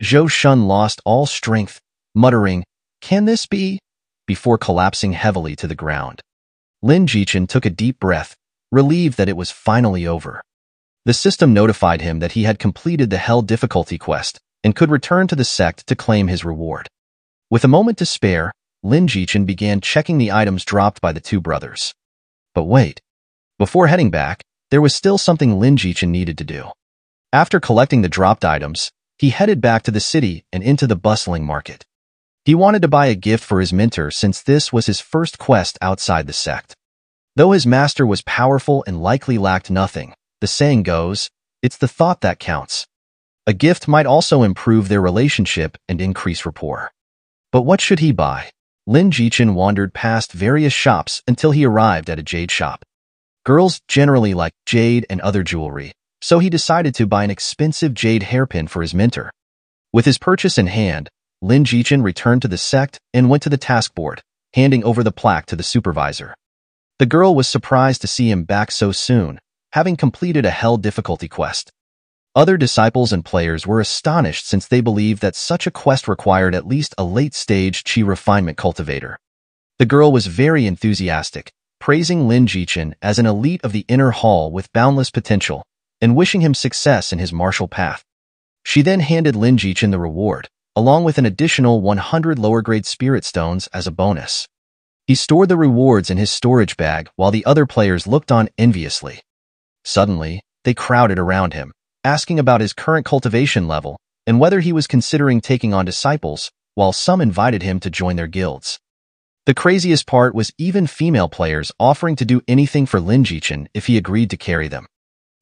Zhou Shun lost all strength, muttering, "Can this be?" before collapsing heavily to the ground. Lin Jichen took a deep breath, relieved that it was finally over. The system notified him that he had completed the Hell difficulty quest and could return to the sect to claim his reward. With a moment to spare, Lin Jichen began checking the items dropped by the two brothers. But wait. Before heading back, there was still something Lin Jichen needed to do. After collecting the dropped items, he headed back to the city and into the bustling market. He wanted to buy a gift for his mentor since this was his first quest outside the sect. Though his master was powerful and likely lacked nothing, the saying goes, it's the thought that counts. A gift might also improve their relationship and increase rapport. But what should he buy? Lin Jichen wandered past various shops until he arrived at a jade shop. Girls generally like jade and other jewelry, so he decided to buy an expensive jade hairpin for his mentor. With his purchase in hand, Lin Jichen returned to the sect and went to the task board, handing over the plaque to the supervisor. The girl was surprised to see him back so soon, having completed a Hell difficulty quest. Other disciples and players were astonished since they believed that such a quest required at least a late-stage Qi refinement cultivator. The girl was very enthusiastic, praising Lin Jichen as an elite of the inner hall with boundless potential, and wishing him success in his martial path. She then handed Lin Jichen the reward, along with an additional 100 lower-grade spirit stones as a bonus. He stored the rewards in his storage bag while the other players looked on enviously. Suddenly, they crowded around him, asking about his current cultivation level and whether he was considering taking on disciples, while some invited him to join their guilds. The craziest part was even female players offering to do anything for Lin Jichen if he agreed to carry them.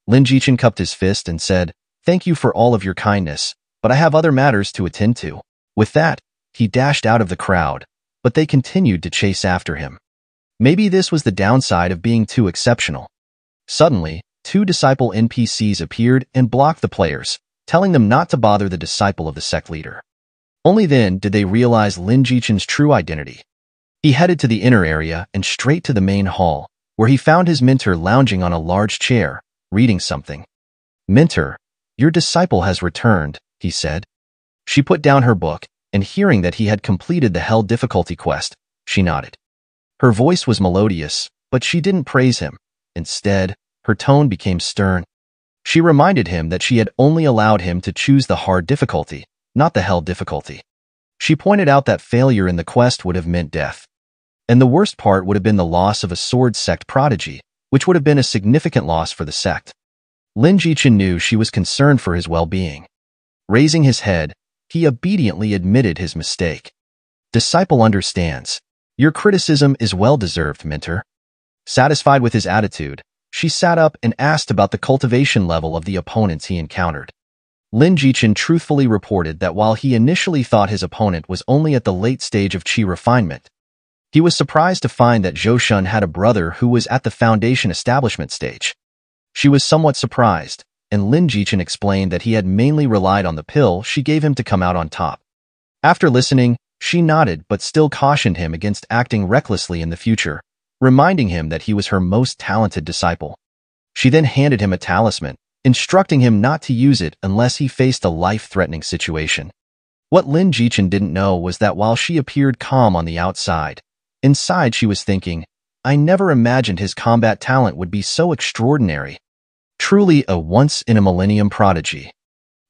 Lin Jichen cupped his fist and said, "Thank you for all of your kindness, but I have other matters to attend to." With that, he dashed out of the crowd, but they continued to chase after him. Maybe this was the downside of being too exceptional. Suddenly, two disciple NPCs appeared and blocked the players, telling them not to bother the disciple of the sect leader. Only then did they realize Lin Jichen's true identity. He headed to the inner area and straight to the main hall, where he found his mentor lounging on a large chair, reading something. "Mentor, your disciple has returned," he said. She put down her book, and hearing that he had completed the Hell difficulty quest, She nodded. Her voice was melodious, but she didn't praise him. Instead, her tone became stern. She reminded him that she had only allowed him to choose the hard difficulty, not the hell difficulty. She pointed out that failure in the quest would have meant death. And the worst part would have been the loss of a sword sect prodigy, which would have been a significant loss for the sect. Lin Jichen knew she was concerned for his well-being. Raising his head, he obediently admitted his mistake. Disciple understands. Your criticism is well-deserved, mentor. Satisfied with his attitude, she sat up and asked about the cultivation level of the opponents he encountered. Lin Jichen truthfully reported that while he initially thought his opponent was only at the late stage of qi refinement, he was surprised to find that Zhou Shun had a brother who was at the foundation establishment stage. She was somewhat surprised, and Lin Jichen explained that he had mainly relied on the pill she gave him to come out on top. After listening, she nodded but still cautioned him against acting recklessly in the future, reminding him that he was her most talented disciple. She then handed him a talisman, instructing him not to use it unless he faced a life-threatening situation. What Lin Jichen didn't know was that while she appeared calm on the outside, inside she was thinking, I never imagined his combat talent would be so extraordinary. Truly a once-in-a-millennium prodigy.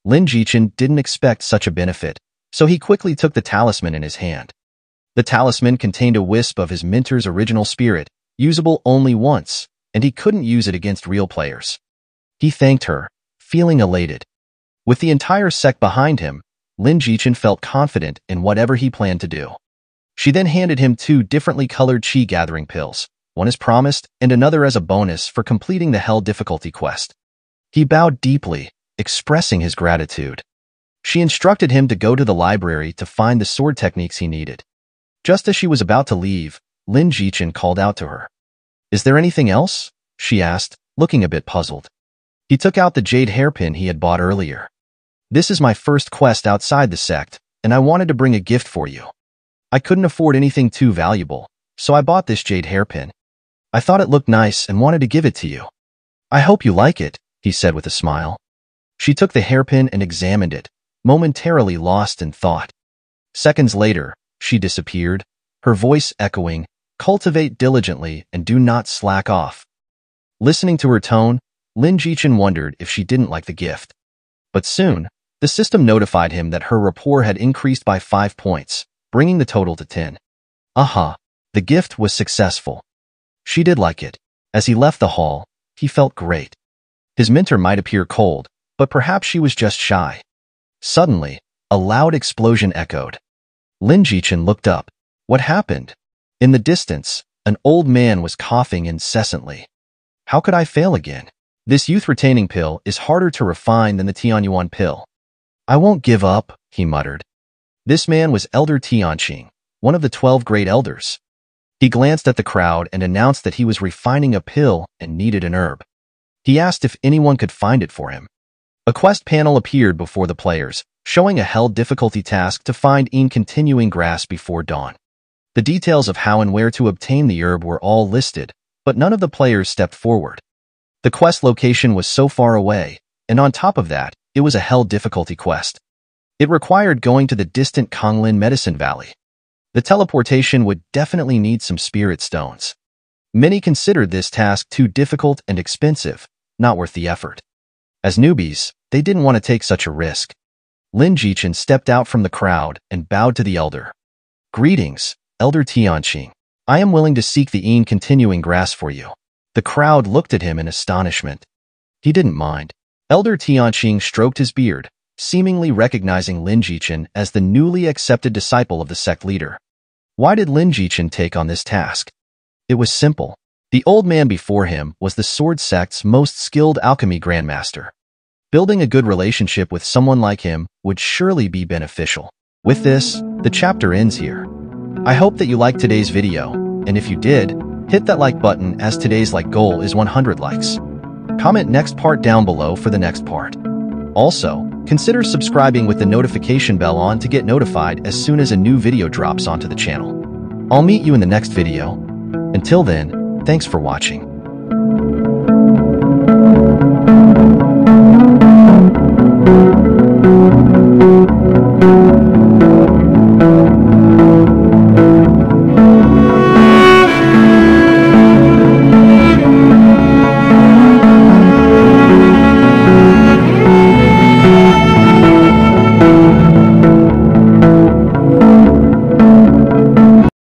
Lin Jichen didn't expect such a benefit, so he quickly took the talisman in his hand. The talisman contained a wisp of his mentor's original spirit, usable only once, and he couldn't use it against real players. He thanked her, feeling elated. With the entire sect behind him, Lin Jichen felt confident in whatever he planned to do. She then handed him 2 differently colored qi gathering pills, one as promised and another as a bonus for completing the hell difficulty quest. He bowed deeply, expressing his gratitude. She instructed him to go to the library to find the sword techniques he needed. Just as she was about to leave, Lin Jichen called out to her. Is there anything else? She asked, looking a bit puzzled. He took out the jade hairpin he had bought earlier. This is my first quest outside the sect, and I wanted to bring a gift for you. I couldn't afford anything too valuable, so I bought this jade hairpin. I thought it looked nice and wanted to give it to you. I hope you like it, he said with a smile. She took the hairpin and examined it, momentarily lost in thought. Seconds later, she disappeared, her voice echoing, cultivate diligently and do not slack off. Listening to her tone, Lin Jichen wondered if she didn't like the gift. But soon, the system notified him that her rapport had increased by 5 points, bringing the total to 10. Aha, the gift was successful. She did like it. As he left the hall, he felt great. His mentor might appear cold, but perhaps she was just shy. Suddenly, a loud explosion echoed. Lin Jichen looked up. What happened? In the distance, an old man was coughing incessantly. How could I fail again? This youth-retaining pill is harder to refine than the Tianyuan pill. I won't give up, he muttered. This man was Elder Tianqing, one of the 12 great elders. He glanced at the crowd and announced that he was refining a pill and needed an herb. He asked if anyone could find it for him. A quest panel appeared before the players, showing a hell difficulty task to find continuing grass before dawn. The details of how and where to obtain the herb were all listed, but none of the players stepped forward. The quest location was so far away, and on top of that, it was a hell difficulty quest. It required going to the distant Konglin Medicine Valley. The teleportation would definitely need some spirit stones. Many considered this task too difficult and expensive, not worth the effort. As newbies, they didn't want to take such a risk. Lin Jichen stepped out from the crowd and bowed to the elder. Greetings, Elder Tianqing. I am willing to seek the continuing grass for you. The crowd looked at him in astonishment. He didn't mind. Elder Tianqing stroked his beard, seemingly recognizing Lin Jichen as the newly accepted disciple of the sect leader. Why did Lin Jichen take on this task? It was simple. The old man before him was the sword sect's most skilled alchemy grandmaster. Building a good relationship with someone like him would surely be beneficial. With this, the chapter ends here. I hope that you liked today's video, and if you did, hit that like button as today's like goal is 100 likes. Comment next part down below for the next part. Also, consider subscribing with the notification bell on to get notified as soon as a new video drops onto the channel. I'll meet you in the next video. Until then, thanks for watching.